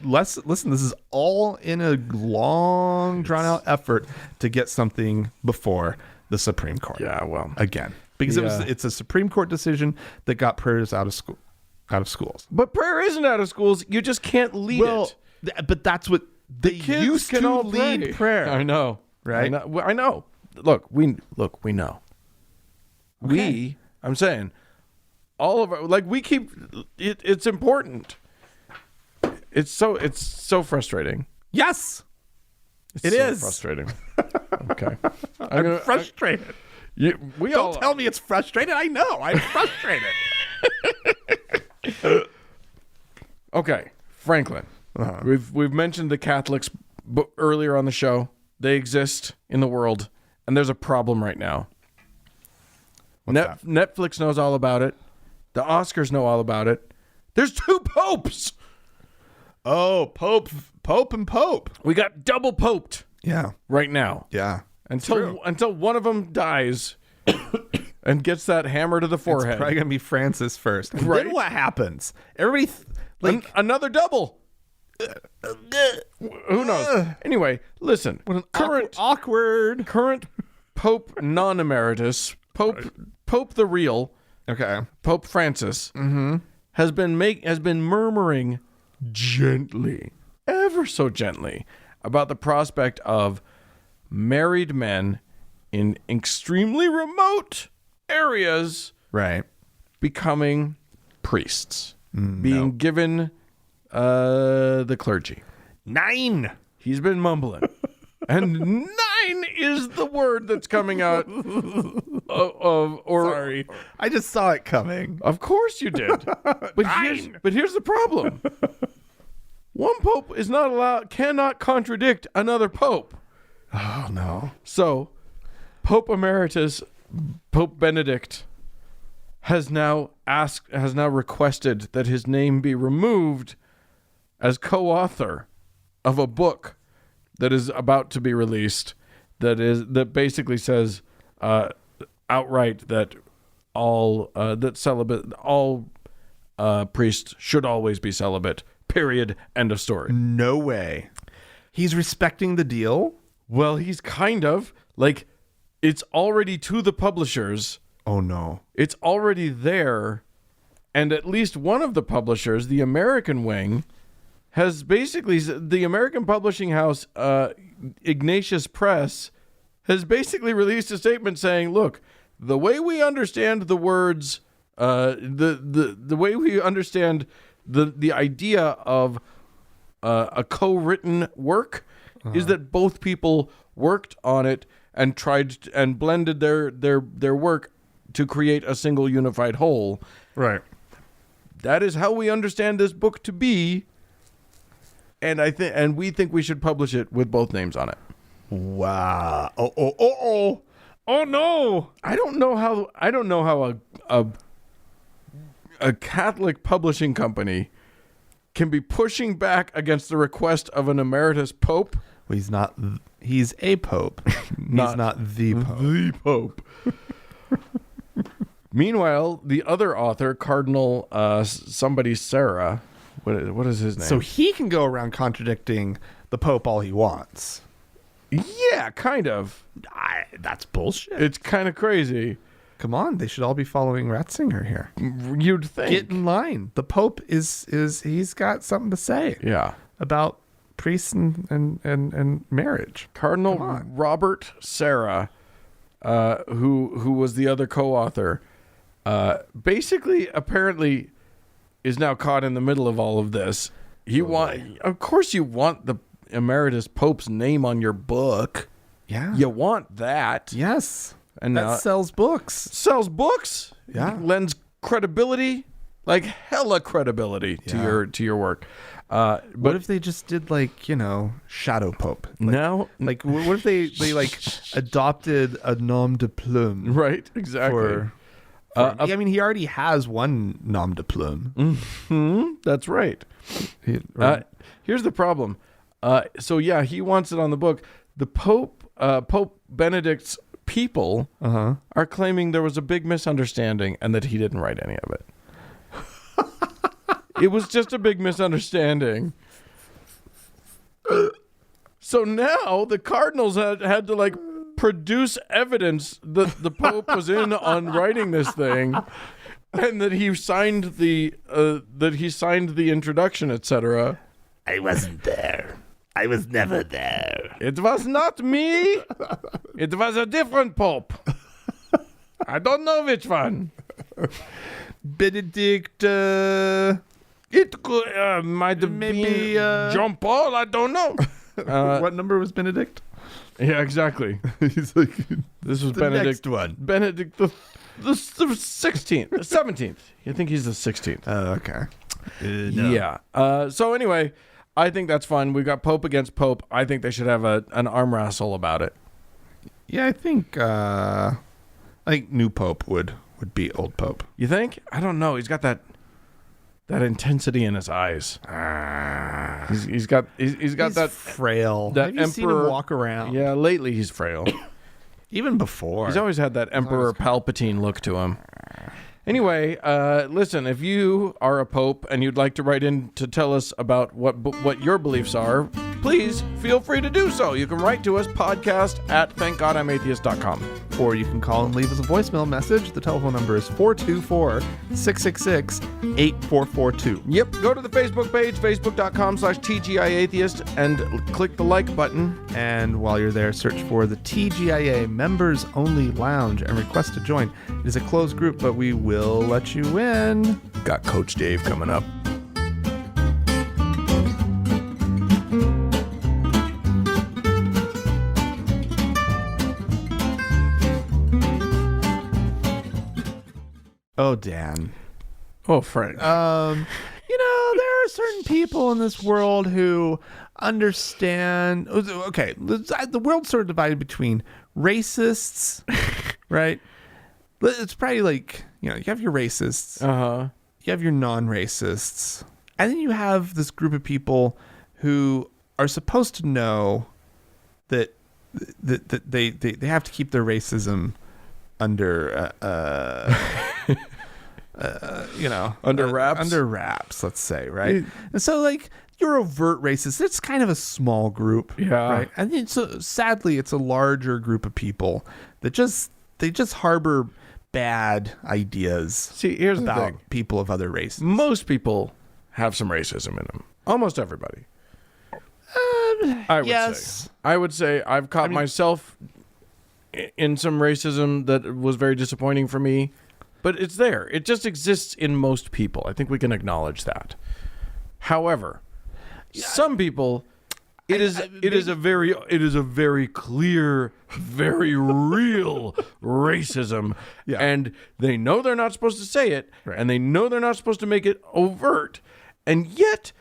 Speaker 1: listen, this is all in a long, drawn-out effort to get something before the Supreme Court.
Speaker 2: Yeah, well.
Speaker 1: Again. Because it's a Supreme Court decision that got prayers out of schools.
Speaker 2: But prayer isn't out of schools. You just can't lead it.
Speaker 1: But that's what they
Speaker 2: kids
Speaker 1: used
Speaker 2: can
Speaker 1: to
Speaker 2: all
Speaker 1: lead
Speaker 2: pray.
Speaker 1: prayer.
Speaker 2: I know.
Speaker 1: Right?
Speaker 2: I know. Look, we know.
Speaker 1: Okay.
Speaker 2: I'm saying, all of our, like, we keep it's important. It's so frustrating.
Speaker 1: Yes.
Speaker 2: It is frustrating. Okay.
Speaker 1: I'm frustrated. Don't tell me it's frustrated. I know. I'm frustrated.
Speaker 2: Okay, Franklin. We've mentioned the Catholics earlier on the show. They exist in the world, and there's a problem right now. Netflix knows all about it. The Oscars know all about it. There's 2 popes.
Speaker 1: Oh, Pope and Pope.
Speaker 2: We got double poped.
Speaker 1: Yeah.
Speaker 2: Right now.
Speaker 1: Yeah.
Speaker 2: Until one of them dies and gets that hammer to the forehead.
Speaker 1: It's probably going to be Francis first. And
Speaker 2: right?
Speaker 1: Then what happens? Everybody
Speaker 2: another double. Who knows? Anyway, listen.
Speaker 1: What an awkward
Speaker 2: current Pope non-emeritus, Pope the real,
Speaker 1: okay,
Speaker 2: Pope Francis, has been murmuring gently, ever so gently, about the prospect of married men in extremely remote areas,
Speaker 1: right,
Speaker 2: becoming priests, being given the clergy.
Speaker 1: 9.
Speaker 2: He's been mumbling. And 9 is the word that's coming out
Speaker 1: Sorry. I just saw it coming.
Speaker 2: Of course you did. But here's the problem. One pope cannot contradict another pope.
Speaker 1: Oh no.
Speaker 2: So, Pope Emeritus, Pope Benedict, has now requested that his name be removed as co-author of a book that is about to be released that basically says outright that all priests should always be celibate. Period. End of story.
Speaker 1: No way. He's respecting the deal?
Speaker 2: Well, he's kind of. Like, it's already to the publishers.
Speaker 1: Oh, no.
Speaker 2: It's already there. And at least one of the publishers, the American wing, has basically, the American publishing house, Ignatius Press, has basically released a statement saying, look, the way we understand the words, the way we understand the idea of a co-written work is that both people worked on it and tried and blended their work to create a single unified whole.
Speaker 1: Right.
Speaker 2: That is how we understand this book to be. And we think we should publish it with both names on it.
Speaker 1: Wow. Oh no.
Speaker 2: I don't know how a Catholic publishing company can be pushing back against the request of an emeritus pope.
Speaker 1: Well, he's a pope. He's not the pope.
Speaker 2: The pope. Meanwhile, the other author, Cardinal somebody Sarah, what is his name?
Speaker 1: So he can go around contradicting the Pope all he wants.
Speaker 2: Yeah, kind of.
Speaker 1: That's bullshit.
Speaker 2: It's kind of crazy.
Speaker 1: Come on, they should all be following Ratzinger here.
Speaker 2: You'd think.
Speaker 1: Get in line. The Pope is he's got something to say.
Speaker 2: Yeah.
Speaker 1: About priests and marriage.
Speaker 2: Cardinal Robert Sarah, who was the other co-author, basically apparently is now caught in the middle of all of this. Of course you want the emeritus Pope's name on your book.
Speaker 1: Yeah.
Speaker 2: You want that.
Speaker 1: Yes.
Speaker 2: And
Speaker 1: that
Speaker 2: now
Speaker 1: sells books.
Speaker 2: Sells books.
Speaker 1: Yeah.
Speaker 2: Lends credibility. like hella credibility to your work. But
Speaker 1: what if they just did shadow pope?
Speaker 2: Now,
Speaker 1: what if they adopted a nom de plume?
Speaker 2: Right, exactly.
Speaker 1: I mean, he already has one nom de plume.
Speaker 2: Mm-hmm, that's right. Here's the problem. So yeah, he wants it on the book. The Pope Benedict's people are claiming there was a big misunderstanding and that he didn't write any of it. It was just a big misunderstanding. So now the cardinals had to produce evidence that the Pope was in on writing this thing, and that he signed the introduction, etc.
Speaker 3: I wasn't there. I was never there.
Speaker 2: It was not me. It was a different Pope. I don't know which one.
Speaker 1: Benedict.
Speaker 2: It might have been John Paul. I don't know.
Speaker 1: What number was Benedict?
Speaker 2: Yeah, exactly.
Speaker 1: He's like,
Speaker 2: this was
Speaker 1: the
Speaker 2: Benedict.
Speaker 1: next one.
Speaker 2: Benedict the 16th, 17th. I think he's the 16th.
Speaker 1: Oh, okay.
Speaker 2: No. Yeah. So anyway, I think that's fun. We got Pope against Pope. I think they should have an arm wrestle about it.
Speaker 1: Yeah, I think new Pope would beat old Pope.
Speaker 2: You think? I don't know. He's got that intensity in his eyes. He's got that
Speaker 1: frail.
Speaker 2: That
Speaker 1: Have you
Speaker 2: emperor
Speaker 1: seen him walk around?
Speaker 2: Yeah, lately he's frail.
Speaker 1: Even before.
Speaker 2: He's always had that Emperor Palpatine look to him. Anyway, listen, if you are a pope and you'd like to write in to tell us about what your beliefs are, please feel free to do so. You can write to us, podcast@thankgodimatheist.com.
Speaker 1: Or you can call and leave us a voicemail message. The telephone number is 424-666-8442.
Speaker 2: Yep, go to the Facebook page, facebook.com/TGIAtheist, and click the like button.
Speaker 1: And while you're there, search for the TGIA Members Only Lounge and request to join. It is a closed group, but we will let you in.
Speaker 2: Got Coach Dave coming up.
Speaker 1: Oh, Dan.
Speaker 2: Oh, Frank.
Speaker 1: There are certain people in this world who understand. Okay, the world's sort of divided between racists, right? It's probably you have your racists, you have your non-racists, and then you have this group of people who are supposed to know that they have to keep their racism under
Speaker 2: under wraps.
Speaker 1: Under wraps, let's say, right? And so you're overt racist. It's kind of a small group,
Speaker 2: yeah,
Speaker 1: right? And then, so sadly, it's a larger group of people that just harbor bad ideas.
Speaker 2: See, here's
Speaker 1: about
Speaker 2: the thing.
Speaker 1: People of other races.
Speaker 2: Most people have some racism in them. Almost everybody. I would say I've caught myself in some racism that was very disappointing for me, but it's there. It just exists in most people. I think we can acknowledge that. However, some people, it is a very clear, very real racism, and they know they're not supposed to say it, and they know they're not supposed to make it overt, and yet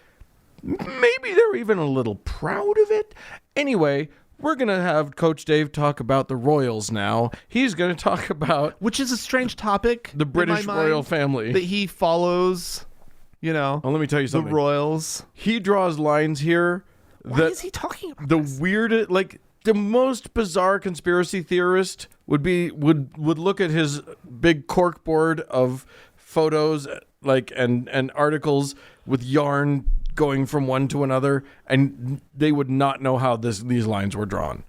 Speaker 2: maybe they're even a little proud of it. Anyway, we're going to have Coach Dave talk about the royals now. He's going to talk about...
Speaker 1: Which is a strange topic.
Speaker 2: The British royal family.
Speaker 1: That he follows,
Speaker 2: Well, let me tell you something.
Speaker 1: The royals.
Speaker 2: He draws lines here.
Speaker 1: Why is he talking about this?
Speaker 2: Weirdest, the most bizarre conspiracy theorist would look at his big corkboard of photos, and articles with yarn going from one to another, and they would not know how these lines were drawn.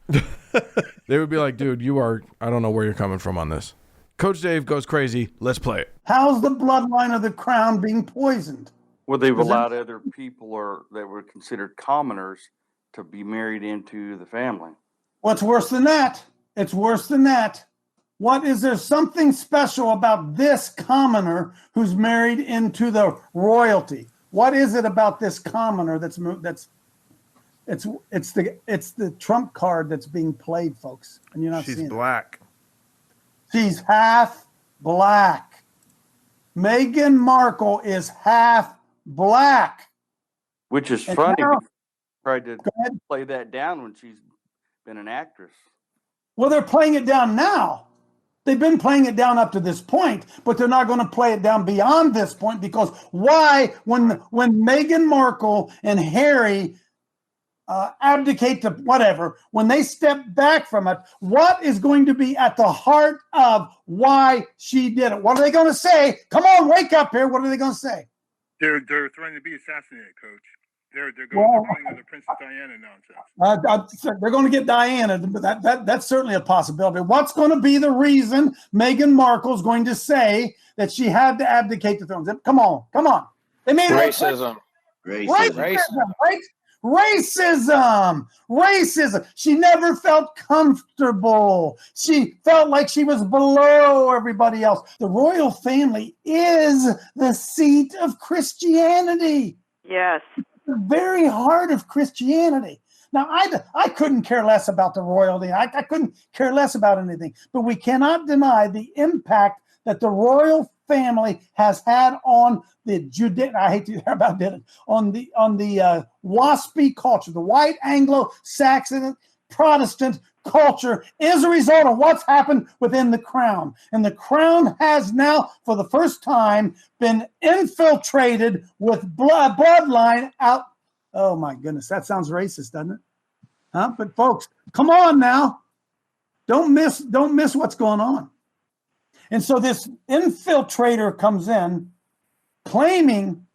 Speaker 2: They would be like, dude, I don't know where you're coming from on this. Coach Dave goes crazy. Let's play it.
Speaker 4: How's the bloodline of the crown being poisoned?
Speaker 5: Well, they've allowed other people that were considered commoners to be married into the family.
Speaker 4: What's worse than that? It's worse than that. What is there something special about this commoner who's married into the royalty? What is it about this commoner it's the trump card that's being played, folks, and you're not seeing it.
Speaker 2: She's black.
Speaker 4: She's half black. Meghan Markle is half black.
Speaker 5: Which is
Speaker 4: And
Speaker 5: funny.
Speaker 4: now-
Speaker 5: Tried to play that down when she's been an actress.
Speaker 4: Well, they're playing it down now. They've been playing it down up to this point, but they're not going to play it down beyond this point, because why, when Meghan Markle and Harry abdicate to whatever, when they step back from it, what is going to be at the heart of why she did it? What are they going to say? Come on, wake up here. What are they going to say?
Speaker 6: They're threatening to be assassinated, Coach. They're going to Princess Diana nonsense.
Speaker 4: They're going to get Diana, but that's certainly a possibility. What's going to be the reason Meghan Markle's going to say that she had to abdicate the throne? Come on. They made
Speaker 7: Racism.
Speaker 4: Racism, right? Racism. She never felt comfortable. She felt like she was below everybody else. The royal family is the seat of Christianity.
Speaker 8: Yes.
Speaker 4: The very heart of Christianity. Now, I couldn't care less about the royalty. I couldn't care less about anything. But we cannot deny the impact that the royal family has had on the on the WASPy culture, the white Anglo-Saxon Protestant culture, is a result of what's happened within the crown. And the crown has now, for the first time, been infiltrated with bloodline out. Oh my goodness, that sounds racist, doesn't it? Huh? But folks, come on now. Don't miss what's going on. And so this infiltrator comes in, claiming,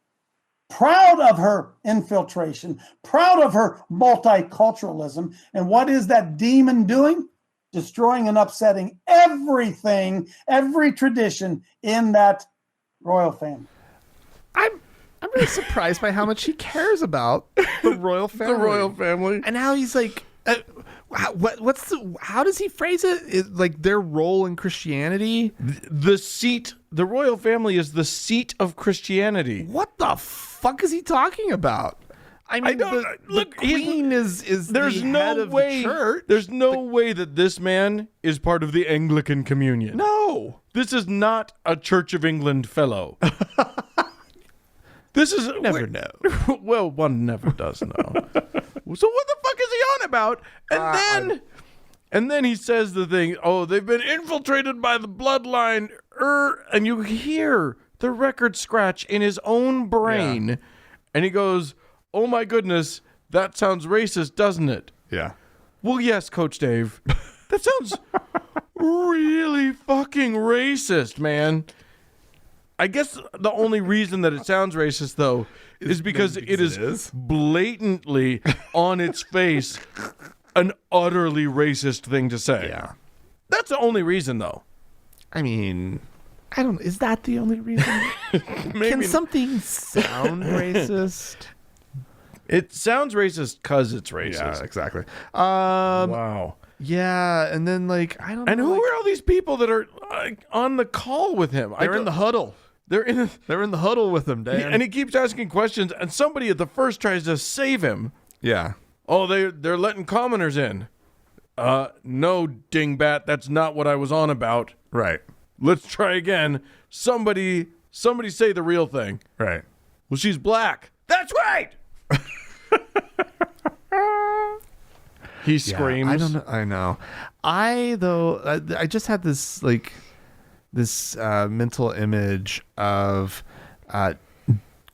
Speaker 4: proud of her infiltration, proud of her multiculturalism. And what is that demon doing? Destroying and upsetting everything, every tradition in that royal family.
Speaker 1: I'm really surprised by how much he cares about the royal family.
Speaker 2: The royal family.
Speaker 1: And how he's like, how does he phrase it? Like their role in Christianity?
Speaker 2: The royal family is the seat of Christianity.
Speaker 1: What the fuck is he talking about? I mean, the queen is
Speaker 2: there's
Speaker 1: the
Speaker 2: no
Speaker 1: head of
Speaker 2: way,
Speaker 1: the church.
Speaker 2: There's no way that this man is part of the Anglican Communion.
Speaker 1: No.
Speaker 2: This is not a Church of England fellow. This is...
Speaker 1: Never know.
Speaker 2: Well, one never does know. So what the fuck is he on about? And then he says the thing, oh, they've been infiltrated by the bloodline. And you hear the record scratch in his own brain. Yeah. And he goes, oh my goodness, that sounds racist, doesn't it?
Speaker 1: Yeah.
Speaker 2: Well, yes, Coach Dave. That sounds really fucking racist, man. I guess the only reason that it sounds racist, though, is because it is blatantly on its face an utterly racist thing to say.
Speaker 1: Yeah.
Speaker 2: That's the only reason, though.
Speaker 1: I mean, I don't... Is that the only reason? Can something sound racist?
Speaker 2: It sounds racist because it's racist.
Speaker 1: Yeah, exactly.
Speaker 2: Wow.
Speaker 1: Yeah, and then, like, I don't know.
Speaker 2: And who are all these people that are on the call with him?
Speaker 1: They're in the huddle. They're in the huddle with him, Dan.
Speaker 2: And he keeps asking questions, and somebody at the first tries to save him.
Speaker 1: Yeah.
Speaker 2: Oh, they're letting commoners in. No, dingbat, that's not what I was on about.
Speaker 1: Right.
Speaker 2: Let's try again. Somebody say the real thing.
Speaker 1: Right.
Speaker 2: Well, she's black. That's right. He screams.
Speaker 1: I don't know. I know. I just had this mental image of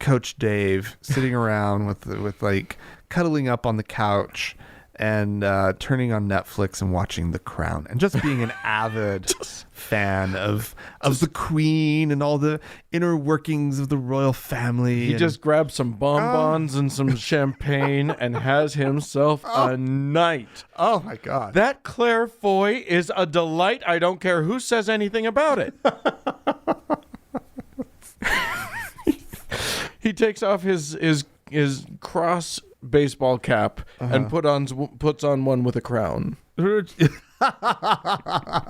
Speaker 1: Coach Dave sitting around with like cuddling up on the couch and turning on Netflix and watching The Crown and just being an avid fan of the Queen and all the inner workings of the royal family.
Speaker 2: He just grabs some bonbons and some champagne and has himself a night.
Speaker 1: Oh my God.
Speaker 2: That Claire Foy is a delight. I don't care who says anything about it. He takes off his cross baseball cap and puts on one with a crown.
Speaker 1: A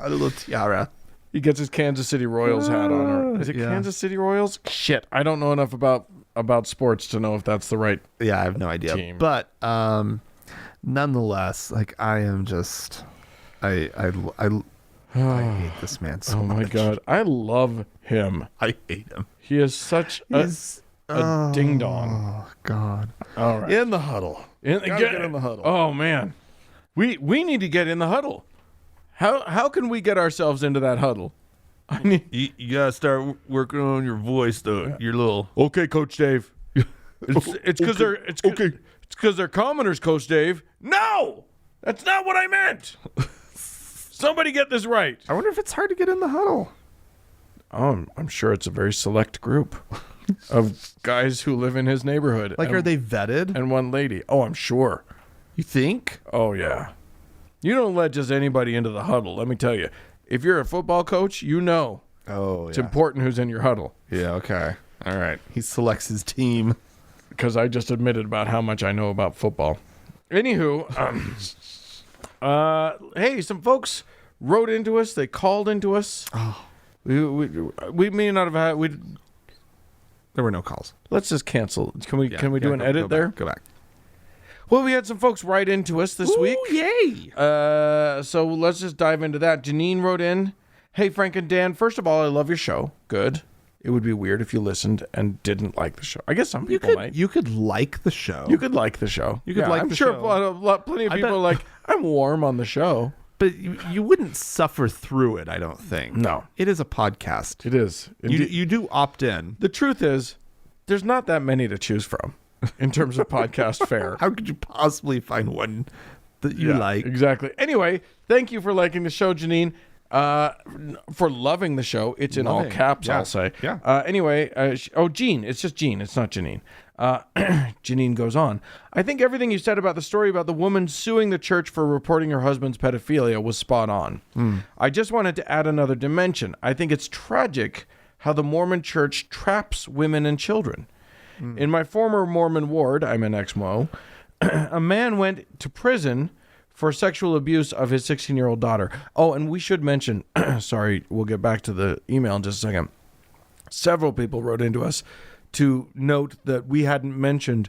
Speaker 1: little tiara.
Speaker 2: He gets his Kansas City Royals hat on. Is it Kansas City Royals? Shit, I don't know enough about sports to know if that's the right.
Speaker 1: Yeah, I have no idea.
Speaker 2: Team.
Speaker 1: But nonetheless, like I am just, I I hate this man so much.
Speaker 2: Oh my God. I love him.
Speaker 1: I hate him.
Speaker 2: He is such a ding dong.
Speaker 1: Oh God.
Speaker 2: All right.
Speaker 1: In the huddle.
Speaker 2: Get
Speaker 1: in the huddle.
Speaker 2: Oh man. We need to get in the huddle. How can we get ourselves into that huddle? I need
Speaker 1: You gotta start working on your voice, though. Your little.
Speaker 2: Okay, Coach Dave. It's because they're commoners, Coach Dave. No, that's not what I meant. Somebody get this right.
Speaker 1: I wonder if it's hard to get in the huddle.
Speaker 2: I'm sure it's a very select group of guys who live in his neighborhood.
Speaker 1: Like, are they vetted?
Speaker 2: And one lady. Oh, I'm sure.
Speaker 1: You think?
Speaker 2: Oh yeah. You don't let just anybody into the huddle. Let me tell you. If you're a football coach, you know.
Speaker 1: Oh,
Speaker 2: it's important who's in your huddle.
Speaker 1: Yeah. Okay. All right. He selects his team.
Speaker 2: Because I just admitted about how much I know about football. Anywho, hey, some folks wrote into us. They called into us.
Speaker 1: Oh.
Speaker 2: We may not have had.
Speaker 1: There were no calls.
Speaker 2: Let's just cancel. Can we do an edit
Speaker 1: go
Speaker 2: there?
Speaker 1: Back, go back.
Speaker 2: Well, we had some folks write into us this week.
Speaker 1: Yay!
Speaker 2: So let's just dive into that. Janine wrote in, "Hey, Frank and Dan. First of all, I love your show. Good. It would be weird if you listened and didn't like the show. I guess some people might.
Speaker 1: You could like the show.
Speaker 2: You could like the show.
Speaker 1: You could like
Speaker 2: I'm
Speaker 1: the
Speaker 2: sure
Speaker 1: show.
Speaker 2: Plenty of people are like, I'm warm on the show.
Speaker 1: But you wouldn't suffer through it, I don't think.
Speaker 2: No.
Speaker 1: It is a podcast.
Speaker 2: It is.
Speaker 1: You do opt in.
Speaker 2: The truth is, there's not that many to choose from in terms of podcast fare.
Speaker 1: How could you possibly find one that you like?
Speaker 2: Exactly. Anyway, thank you for liking the show, Janine. For loving the show. It's in all caps,
Speaker 1: Yeah.
Speaker 2: I'll say.
Speaker 1: Yeah.
Speaker 2: Anyway, Jean. It's just Jean. It's not Janine. Janine goes on. I think everything you said about the story about the woman suing the church for reporting her husband's pedophilia was spot on. I just wanted to add another dimension. I think it's tragic how the Mormon church traps women and children. In my former Mormon ward, I'm an ex-Mo, a man went to prison for sexual abuse of his 16-year-old daughter. Oh, and we should mention, sorry, we'll get back to the email in just a second. Several people wrote into us to note that we hadn't mentioned,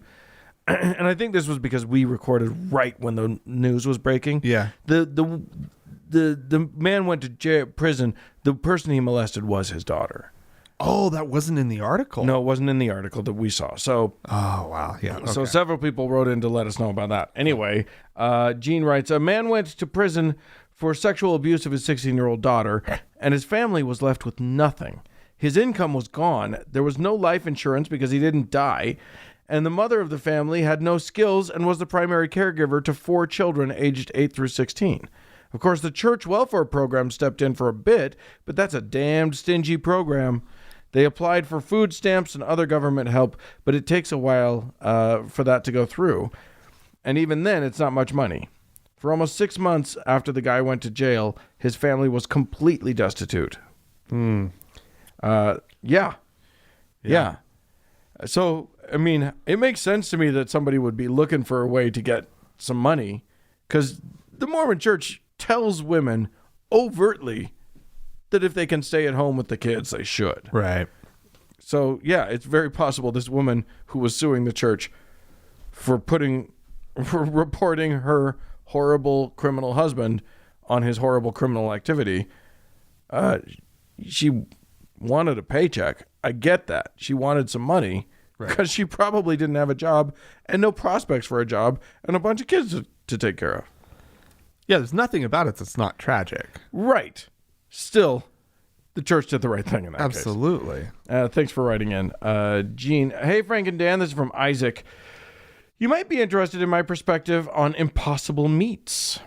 Speaker 2: and I think this was because we recorded right when the news was breaking.
Speaker 1: Yeah.
Speaker 2: The man went to prison. The person he molested was his daughter.
Speaker 1: Oh, that wasn't in the article.
Speaker 2: No, it wasn't in the article that we saw. So,
Speaker 1: oh wow, yeah. Okay.
Speaker 2: So several people wrote in to let us know about that. Anyway, Gene writes, a man went to prison for sexual abuse of his 16-year-old daughter, and his family was left with nothing. His income was gone. There was no life insurance because he didn't die, and the mother of the family had no skills and was the primary caregiver to 4 children aged 8 through 16. Of course, the church welfare program stepped in for a bit, but that's a damned stingy program. They applied for food stamps and other government help, but it takes a while for that to go through. And even then, it's not much money. For almost 6 months after the guy went to jail, his family was completely destitute. Yeah. So, I mean, it makes sense to me that somebody would be looking for a way to get some money, because the Mormon church tells women overtly that if they can stay at home with the kids, they should.
Speaker 1: Right.
Speaker 2: So, yeah, it's very possible this woman who was suing the church for reporting her horrible criminal husband on his horrible criminal activity, she wanted a paycheck. I get that. She wanted some money because she probably didn't have a job and no prospects for a job and a bunch of kids to take care of.
Speaker 1: Yeah, there's nothing about it that's not tragic.
Speaker 2: Right. Still, the church did the right thing in that case.
Speaker 1: Absolutely.
Speaker 2: Thanks for writing in. Gene, hey, Frank and Dan, this is from Isaac. You might be interested in my perspective on impossible meats.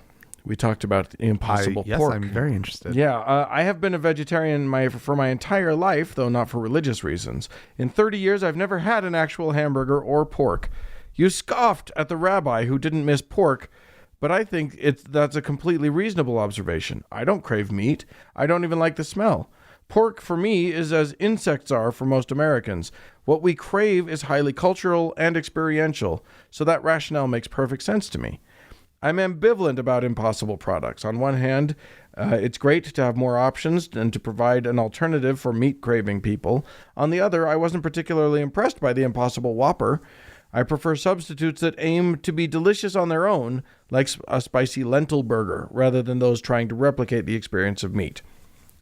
Speaker 2: We talked about impossible
Speaker 1: yes,
Speaker 2: pork.
Speaker 1: I'm very interested.
Speaker 2: Yeah, I have been a vegetarian for my entire life, though not for religious reasons. In 30 years, I've never had an actual hamburger or pork. You scoffed at the rabbi who didn't miss pork, but I think that's a completely reasonable observation. I don't crave meat. I don't even like the smell. Pork, for me, is as insects are for most Americans. What we crave is highly cultural and experiential, so that rationale makes perfect sense to me. I'm ambivalent about impossible products. On one hand, it's great to have more options and to provide an alternative for meat-craving people. On the other, I wasn't particularly impressed by the Impossible Whopper. I prefer substitutes that aim to be delicious on their own, like a spicy lentil burger, rather than those trying to replicate the experience of meat.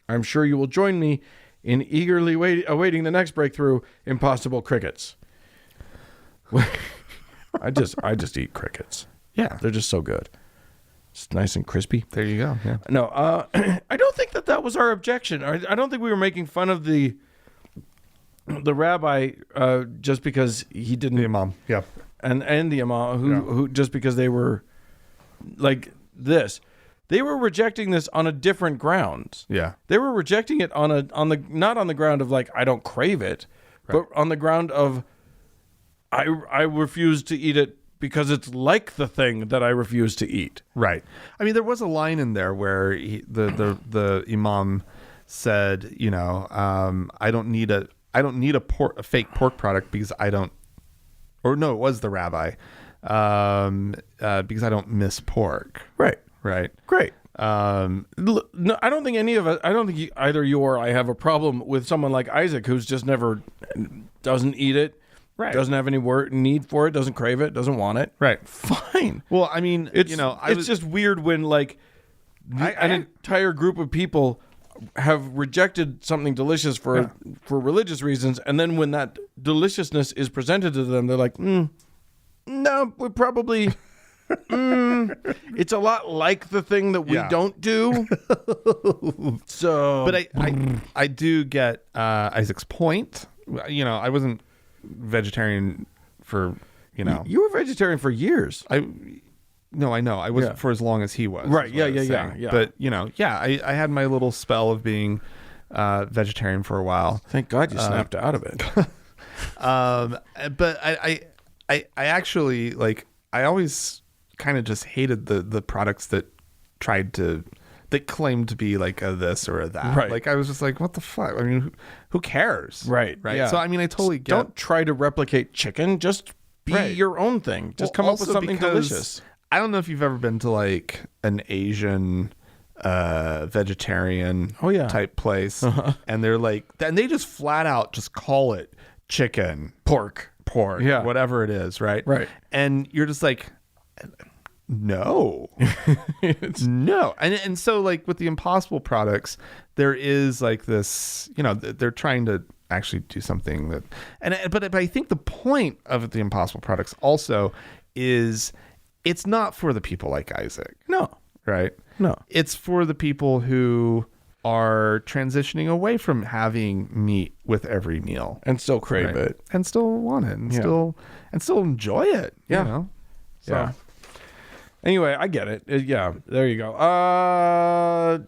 Speaker 2: I'm sure you will join me in eagerly awaiting the next breakthrough, Impossible Crickets. I just eat crickets.
Speaker 1: Yeah.
Speaker 2: They're just so good. It's nice and crispy.
Speaker 1: There you go. Yeah.
Speaker 2: No, I don't think that was our objection. I don't think we were making fun of the rabbi just because he didn't.
Speaker 1: The imam. Yeah.
Speaker 2: And the imam who just because they were like this. They were rejecting this on a different grounds.
Speaker 1: Yeah.
Speaker 2: They were rejecting it not on the ground of like I don't crave it, but on the ground of I refuse to eat it because it's like the thing that I refuse to eat.
Speaker 1: Right. I mean, there was a line in there where the imam said, you know, I don't need a fake pork product because I don't, or no, it was the rabbi, because I don't miss pork.
Speaker 2: Right.
Speaker 1: Right.
Speaker 2: Great. No, I don't think either you or I have a problem with someone like Isaac who's just never doesn't eat it. Right. Doesn't have any need for it, doesn't crave it, doesn't want it.
Speaker 1: Right.
Speaker 2: Fine.
Speaker 1: Well, I mean,
Speaker 2: it's just weird when like an entire group of people have rejected something delicious for religious reasons, and then when that deliciousness is presented to them, they're like, no, we probably it's a lot like the thing that we don't do. So,
Speaker 1: but I do get Isaac's point. You know, I wasn't vegetarian for, you know.
Speaker 2: You were vegetarian for years.
Speaker 1: I know. I wasn't for as long as he was.
Speaker 2: Right. Yeah.
Speaker 1: But, you know, I had my little spell of being vegetarian for a while.
Speaker 2: Thank God you snapped out of it.
Speaker 1: But I actually, like, I always kind of just hated the products that claimed to be like a this or a that.
Speaker 2: Right.
Speaker 1: Like, I was just like, what the fuck? I mean, who cares?
Speaker 2: Right.
Speaker 1: Yeah. So, I mean, I totally get.
Speaker 2: Don't try to replicate chicken. Just be your own thing. Just come up with something delicious.
Speaker 1: I don't know if you've ever been to like an Asian vegetarian type place, and they're like, and they just flat out just call it chicken, pork, whatever it is, right?
Speaker 2: Right.
Speaker 1: And you're just like, no. No. And so like with the Impossible products, there is like this, you know, they're trying to actually do something that, but I think the point of the Impossible products also is it's not for the people like Isaac.
Speaker 2: No.
Speaker 1: Right?
Speaker 2: No.
Speaker 1: It's for the people who are transitioning away from having meat with every meal
Speaker 2: and still crave it
Speaker 1: and still want it and still enjoy it.
Speaker 2: Yeah.
Speaker 1: You know? So.
Speaker 2: Yeah. Anyway, I get it. Yeah, there you go.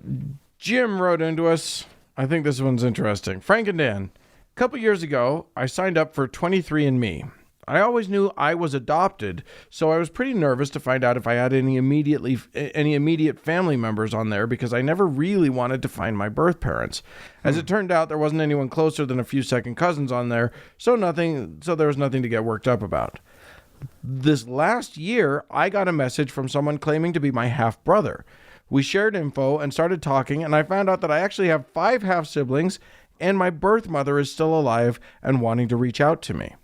Speaker 2: Jim wrote into us. I think this one's interesting. Frank and Dan, a couple years ago, I signed up for 23andMe. I always knew I was adopted, so I was pretty nervous to find out if I had any immediate family members on there because I never really wanted to find my birth parents. As it turned out, there wasn't anyone closer than a few second cousins on there, so there was nothing to get worked up about. This last year, I got a message from someone claiming to be my half-brother. We shared info and started talking, and I found out that I actually have 5 half-siblings, and my birth mother is still alive and wanting to reach out to me.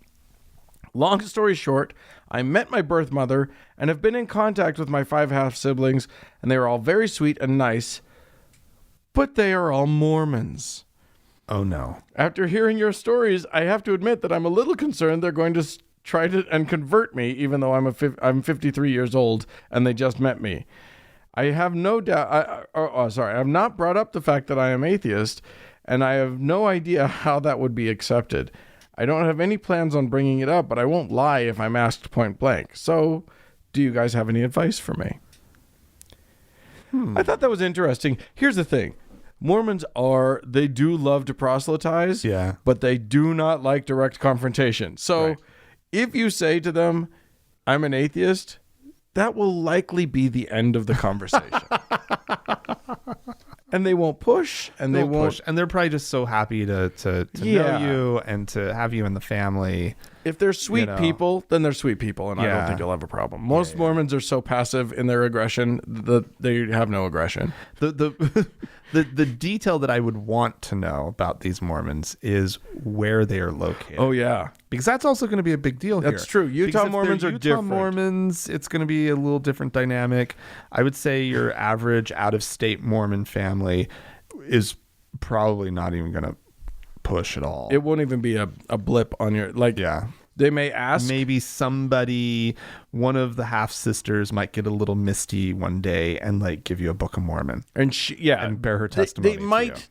Speaker 2: Long story short, I met my birth mother and have been in contact with my 5 half-siblings, and they are all very sweet and nice, but they are all Mormons.
Speaker 1: Oh, no.
Speaker 2: After hearing your stories, I have to admit that I'm a little concerned they're going to try to and convert me, even though I'm 53 years old and they just met me. I have no doubt. I have not brought up the fact that I am atheist, and I have no idea how that would be accepted. I don't have any plans on bringing it up, but I won't lie if I'm asked point blank. So, do you guys have any advice for me? I thought that was interesting. Here's the thing. Mormons they do love to proselytize, but they do not like direct confrontation. So, if you say to them, I'm an atheist, that will likely be the end of the conversation. And they won't push, and they won't
Speaker 1: push, and they're probably just so happy to know you and to have you in the family.
Speaker 2: If they're sweet people, then they're sweet people, and I don't think you'll have a problem. Most Mormons are so passive in their aggression that they have no aggression.
Speaker 1: The detail that I would want to know about these Mormons is where they are located.
Speaker 2: Oh, yeah.
Speaker 1: Because that's also going to be a big deal here.
Speaker 2: That's true. Utah Mormons are different.
Speaker 1: Mormons, it's going to be a little different dynamic. I would say your average out-of-state Mormon family is probably not even going to push at all.
Speaker 2: It won't even be a blip on your... They may ask.
Speaker 1: Maybe one of the half sisters might get a little misty one day and like give you a Book of Mormon,
Speaker 2: and
Speaker 1: and bear her testimony.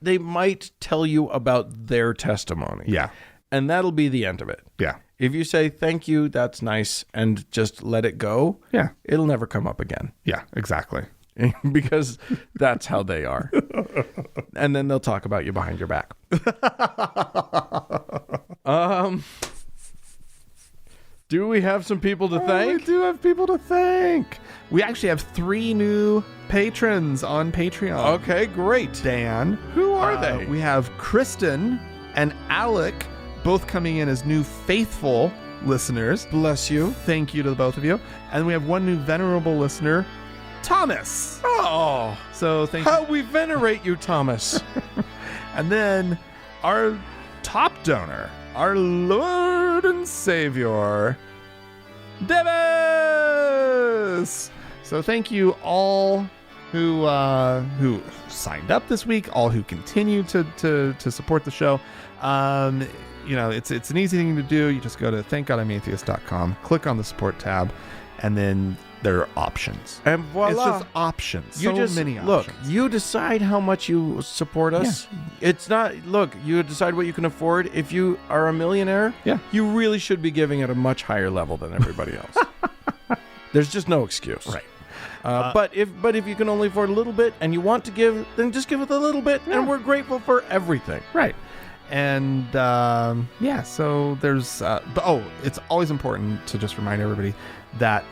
Speaker 2: They might tell you about their testimony.
Speaker 1: Yeah,
Speaker 2: and that'll be the end of it.
Speaker 1: Yeah.
Speaker 2: If you say thank you, that's nice, and just let it go.
Speaker 1: Yeah, it'll
Speaker 2: never come up again.
Speaker 1: Yeah, exactly.
Speaker 2: Because that's how they are. And then they'll talk about you behind your back. Do we have some people to thank?
Speaker 1: We do have people to thank. We actually have 3 new patrons on Patreon.
Speaker 2: Okay, great.
Speaker 1: Dan.
Speaker 2: Who are they?
Speaker 1: We have Kristen and Alec, both coming in as new faithful listeners.
Speaker 2: Bless you.
Speaker 1: Thank you to the both of you. And we have one new venerable listener, Thomas.
Speaker 2: Oh.
Speaker 1: So thank you.
Speaker 2: How we venerate you, Thomas.
Speaker 1: And then our top donor, our Lord and Savior, Davis. So thank you all who signed up this week, all who continue to support the show. It's an easy thing to do. You just go to thankgodimatheist.com, click on the support tab, and then there are options.
Speaker 2: And voila.
Speaker 1: It's just options. Many options.
Speaker 2: Look, you decide how much you support us. Yeah. It's not, you decide what you can afford. If you are a millionaire, you really should be giving at a much higher level than everybody else. There's just no excuse.
Speaker 1: Right.
Speaker 2: But if you can only afford a little bit and you want to give, then just give it a little bit, and we're grateful for everything.
Speaker 1: Right. And so there's it's always important to just remind everybody that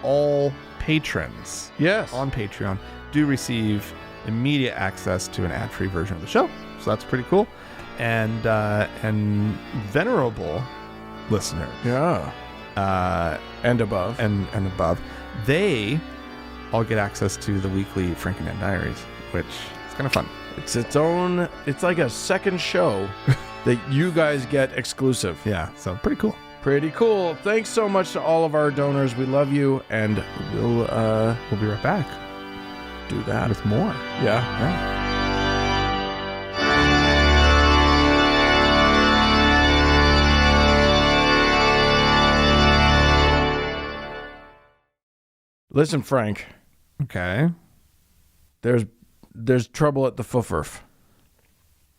Speaker 1: all patrons on Patreon do receive immediate access to an ad-free version of the show, so that's pretty cool. And venerable listeners, and above, they all get access to the weekly Frank and Dan Diaries, which is kind of fun.
Speaker 2: It's like a second show that you guys get exclusive.
Speaker 1: Yeah, so pretty cool.
Speaker 2: Pretty cool. Thanks so much to all of our donors. We love you, and we'll
Speaker 1: be right back.
Speaker 2: Do that
Speaker 1: with more.
Speaker 2: Yeah. Listen, Frank.
Speaker 1: Okay.
Speaker 2: There's trouble at the FFRF.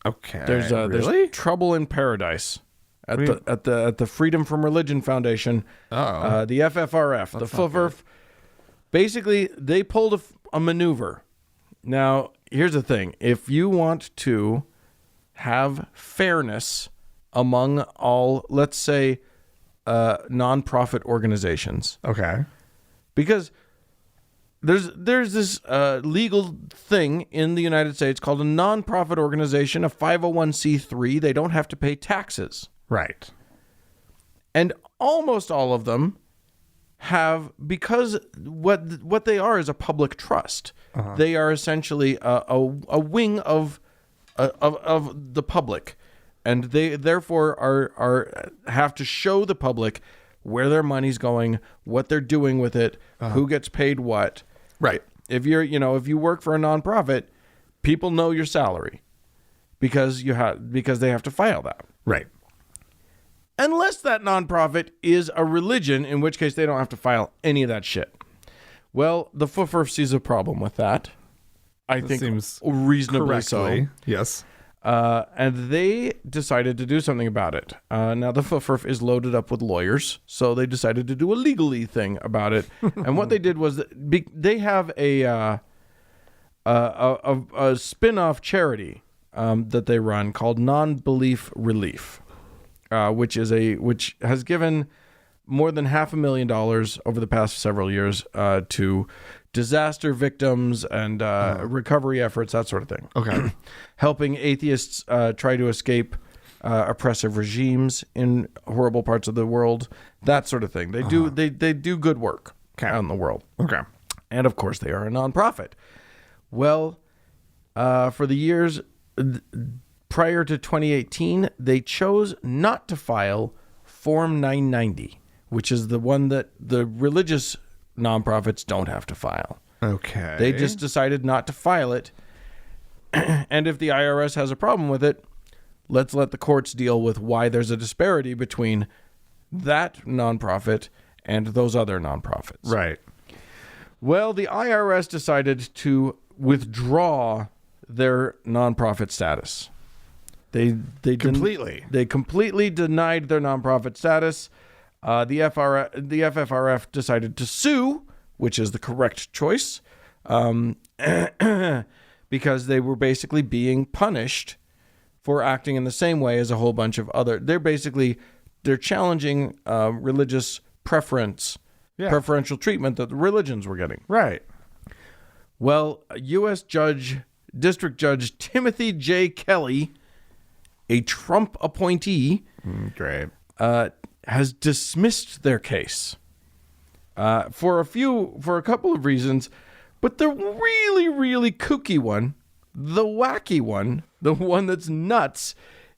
Speaker 1: Okay.
Speaker 2: There's trouble in paradise. At the Freedom from Religion Foundation, the FFRF, the FFRF, basically they pulled a maneuver. Now, here's the thing: if you want to have fairness among all, let's say, nonprofit organizations,
Speaker 1: okay,
Speaker 2: because there's this legal thing in the United States called a nonprofit organization, a 501c3. They don't have to pay taxes.
Speaker 1: Right.
Speaker 2: And almost all of them have, because what they are is a public trust. Uh-huh. They are essentially a wing of the public, and they therefore are have to show the public where their money's going, what they're doing with it, who gets paid what.
Speaker 1: Right.
Speaker 2: If you work for a nonprofit, people know your salary because they have to file that.
Speaker 1: Right.
Speaker 2: Unless that nonprofit is a religion, in which case they don't have to file any of that shit. Well, the FFRF sees a problem with that. I think seems reasonably so.
Speaker 1: Yes.
Speaker 2: And they decided to do something about it. Now, the FFRF is loaded up with lawyers, so they decided to do a legally thing about it. And what they did was they have a spin-off charity that they run called Non-Belief Relief. Which has given more than $500,000 over the past several years to disaster victims and recovery efforts, that sort of thing.
Speaker 1: Okay.
Speaker 2: Helping atheists try to escape oppressive regimes in horrible parts of the world, that sort of thing. They do they do good work out in the world.
Speaker 1: Okay.
Speaker 2: And of course, they are a nonprofit. Well, for the years prior to 2018, they chose not to file Form 990, which is the one that the religious nonprofits don't have to file.
Speaker 1: Okay.
Speaker 2: They just decided not to file it. And if the IRS has a problem with it, let's let the courts deal with why there's a disparity between that nonprofit and those other nonprofits.
Speaker 1: Right.
Speaker 2: Well, the IRS decided to withdraw their nonprofit status. They
Speaker 1: Completely.
Speaker 2: They completely denied their nonprofit status. The FFRF decided to sue, which is the correct choice, because they were basically being punished for acting in the same way as a whole bunch of other. They're challenging religious preferential treatment that the religions were getting.
Speaker 1: Right.
Speaker 2: Well, U.S. District Judge Timothy J. Kelly, a Trump appointee,
Speaker 1: Great.
Speaker 2: has dismissed their case for a couple of reasons, but the really, really kooky one, the wacky one, the one that's nuts,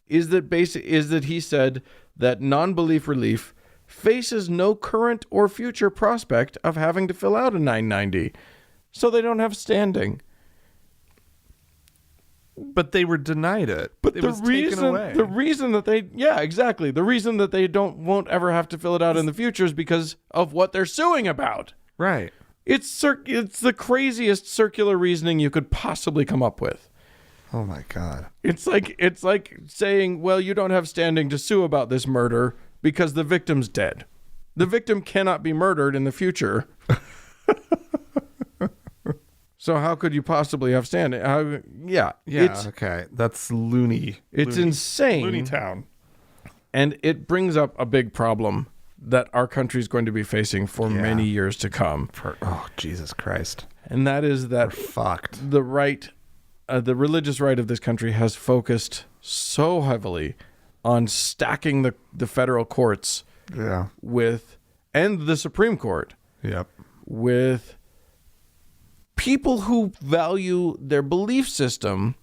Speaker 2: is that he said that non-belief relief faces no current or future prospect of having to fill out a 990, so they don't have standing.
Speaker 1: But they were denied it.
Speaker 2: But
Speaker 1: it
Speaker 2: the
Speaker 1: was taken away.
Speaker 2: reason that they won't ever have to fill it out in the future is because of what they're suing about.
Speaker 1: Right.
Speaker 2: It's the craziest circular reasoning you could possibly come up with.
Speaker 1: Oh my God.
Speaker 2: It's like saying, well, you don't have standing to sue about this murder because the victim's dead. The victim cannot be murdered in the future. So how could you possibly have standing?
Speaker 1: Okay. That's loony.
Speaker 2: It's
Speaker 1: loony.
Speaker 2: insane.
Speaker 1: Loony town.
Speaker 2: And it brings up a big problem that our country is going to be facing for many years to come.
Speaker 1: Oh, Jesus Christ.
Speaker 2: And that is that
Speaker 1: We're fucked.
Speaker 2: the religious right of this country has focused so heavily on stacking the federal courts and the Supreme Court with people who value their belief system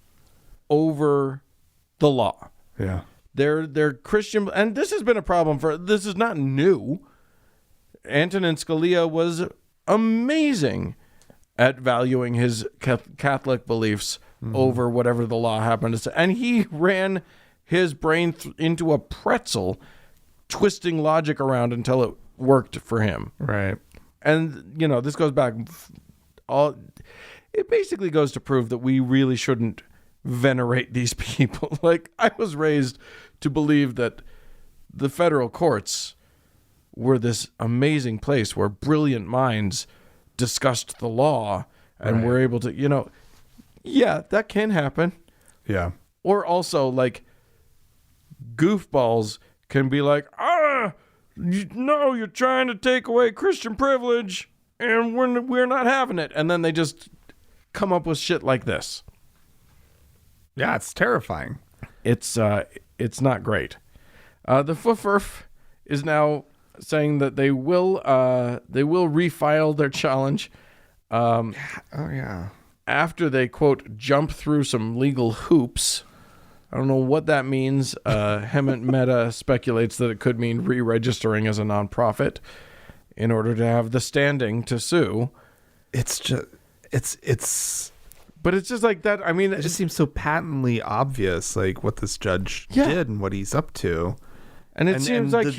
Speaker 2: over the law.
Speaker 1: Yeah.
Speaker 2: They're Christian, and this has been a problem this is not new. Antonin Scalia was amazing at valuing his Catholic beliefs over whatever the law happened to say. And he ran his brain into a pretzel, twisting logic around until it worked for him.
Speaker 1: Right.
Speaker 2: And, this goes back it basically goes to prove that we really shouldn't venerate these people. Like, I was raised to believe that the federal courts were this amazing place where brilliant minds discussed the law and were able to, that can happen.
Speaker 1: Yeah.
Speaker 2: Or also, like, goofballs can be like, no, you're trying to take away Christian privilege and we're not having it. And then they just come up with shit like this.
Speaker 1: Yeah, it's terrifying.
Speaker 2: It's not great. The FFRF is now saying that they will refile their challenge. After they, quote, jump through some legal hoops. I don't know what that means. Hemant Mehta speculates that it could mean re-registering as a nonprofit in order to have the standing to sue.
Speaker 1: It's just,
Speaker 2: but it's just like that. I mean,
Speaker 1: it just seems so patently obvious, like what this judge did and what he's up to.
Speaker 2: And it seems like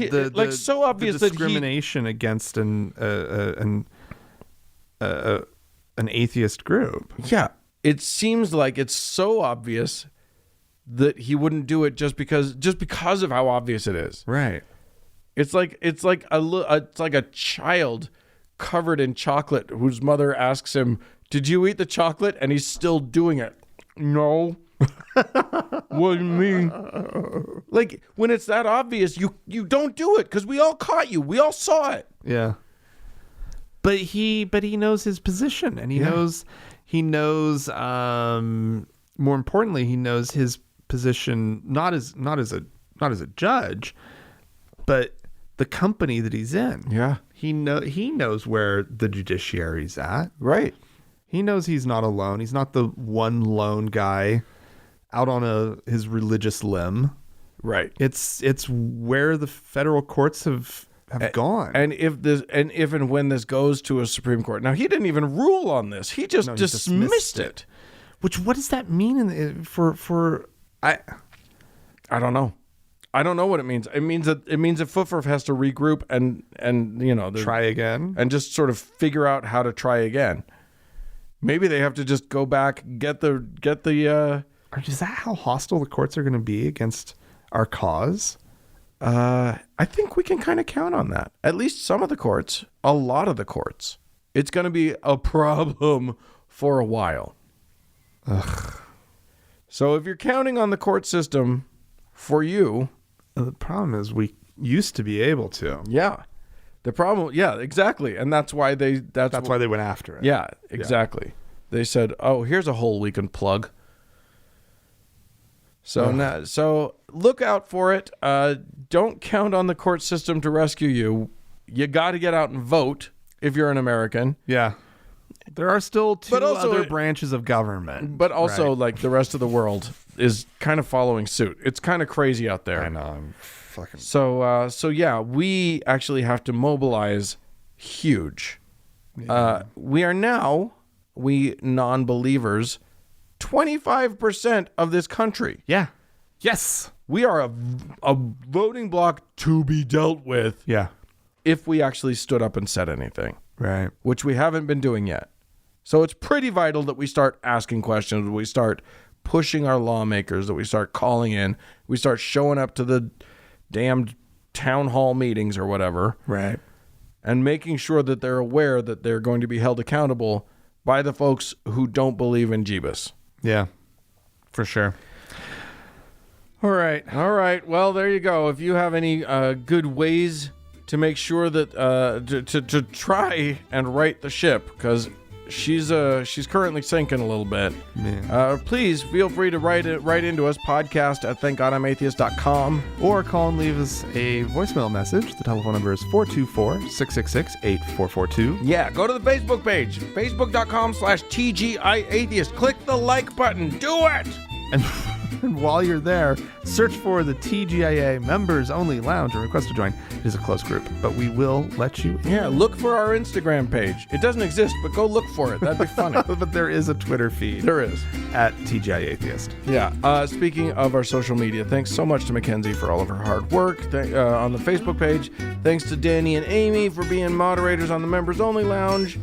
Speaker 2: so obvious
Speaker 1: the discrimination against an atheist group.
Speaker 2: Yeah, it seems like it's so obvious that he wouldn't do it just because of how obvious it is.
Speaker 1: Right.
Speaker 2: It's like a child covered in chocolate whose mother asks him, "Did you eat the chocolate?" and he's still doing it. No. What do you mean? Like, when it's that obvious, you don't do it because we all caught you. We all saw it.
Speaker 1: Yeah. But he knows his position, and he knows more importantly, he knows his position not as a judge, but the company that he's in.
Speaker 2: Yeah.
Speaker 1: He knows where the judiciary's at.
Speaker 2: Right.
Speaker 1: He knows he's not alone. He's not the one lone guy out on his religious limb.
Speaker 2: Right.
Speaker 1: It's where the federal courts have gone.
Speaker 2: And if and when this goes to a Supreme Court. Now, he didn't even rule on this. He just dismissed it.
Speaker 1: Which, what does that mean for
Speaker 2: I don't know. I don't know what it means. It means that FFRF has to regroup and
Speaker 1: try again
Speaker 2: and just sort of figure out how to try again. Maybe they have to just go back, get the
Speaker 1: is that how hostile the courts are going to be against our cause?
Speaker 2: I think we can kind of count on that. At least some of the courts, a lot of the courts. It's going to be a problem for a while.
Speaker 1: Ugh.
Speaker 2: So if you're counting on the court system for you,
Speaker 1: the problem is we used to be able to.
Speaker 2: Yeah. The problem, yeah, exactly. And that's why they
Speaker 1: went after it.
Speaker 2: Yeah, exactly. Yeah. They said, "Oh, here's a hole we can plug." So look out for it. Don't count on the court system to rescue you. You got to get out and vote if you're an American.
Speaker 1: Yeah. There are still two other branches of government.
Speaker 2: But also, like, the rest of the world is kind of following suit. It's kind of crazy out there.
Speaker 1: I know. I'm fucking...
Speaker 2: So yeah, we actually have to mobilize huge.
Speaker 1: Yeah.
Speaker 2: We are now, we non-believers, 25% of this country.
Speaker 1: Yeah. Yes.
Speaker 2: We are a voting bloc to be dealt with.
Speaker 1: Yeah.
Speaker 2: If we actually stood up and said anything.
Speaker 1: Right.
Speaker 2: Which we haven't been doing yet. So it's pretty vital that we start asking questions, that we start pushing our lawmakers, that we start calling in, we start showing up to the damned town hall meetings or whatever.
Speaker 1: Right.
Speaker 2: And making sure that they're aware that they're going to be held accountable by the folks who don't believe in Jeebus.
Speaker 1: Yeah, for sure. All right.
Speaker 2: Well, there you go. If you have any good ways to make sure that to try and right the ship, because she's currently sinking a little bit. Please feel free to write into us, podcast@thankgodimatheist.com,
Speaker 1: or call and leave us a voicemail message. The telephone number is 424-666-8442.
Speaker 2: Yeah, go to the Facebook page, facebook.com/TGIAtheist. Click the like button. Do it.
Speaker 1: And while you're there, search for the TGIA Members Only Lounge and request to join. It is a closed group, but we will let you in.
Speaker 2: Yeah, look for our Instagram page. It doesn't exist, but go look for it. That'd be funny.
Speaker 1: But there is a Twitter feed.
Speaker 2: There is.
Speaker 1: At TGI Atheist.
Speaker 2: Yeah. Speaking of our social media, thanks so much to Mackenzie for all of her hard work on the Facebook page. Thanks to Danny and Amy for being moderators on the Members Only Lounge.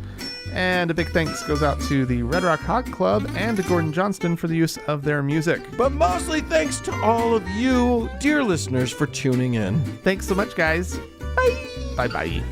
Speaker 1: And a big thanks goes out to the Red Rock Hot Club and to Gordon Johnston for the use of their music.
Speaker 2: But mostly thanks to all of you, dear listeners, for tuning in.
Speaker 1: Thanks so much, guys. Bye. Bye-bye.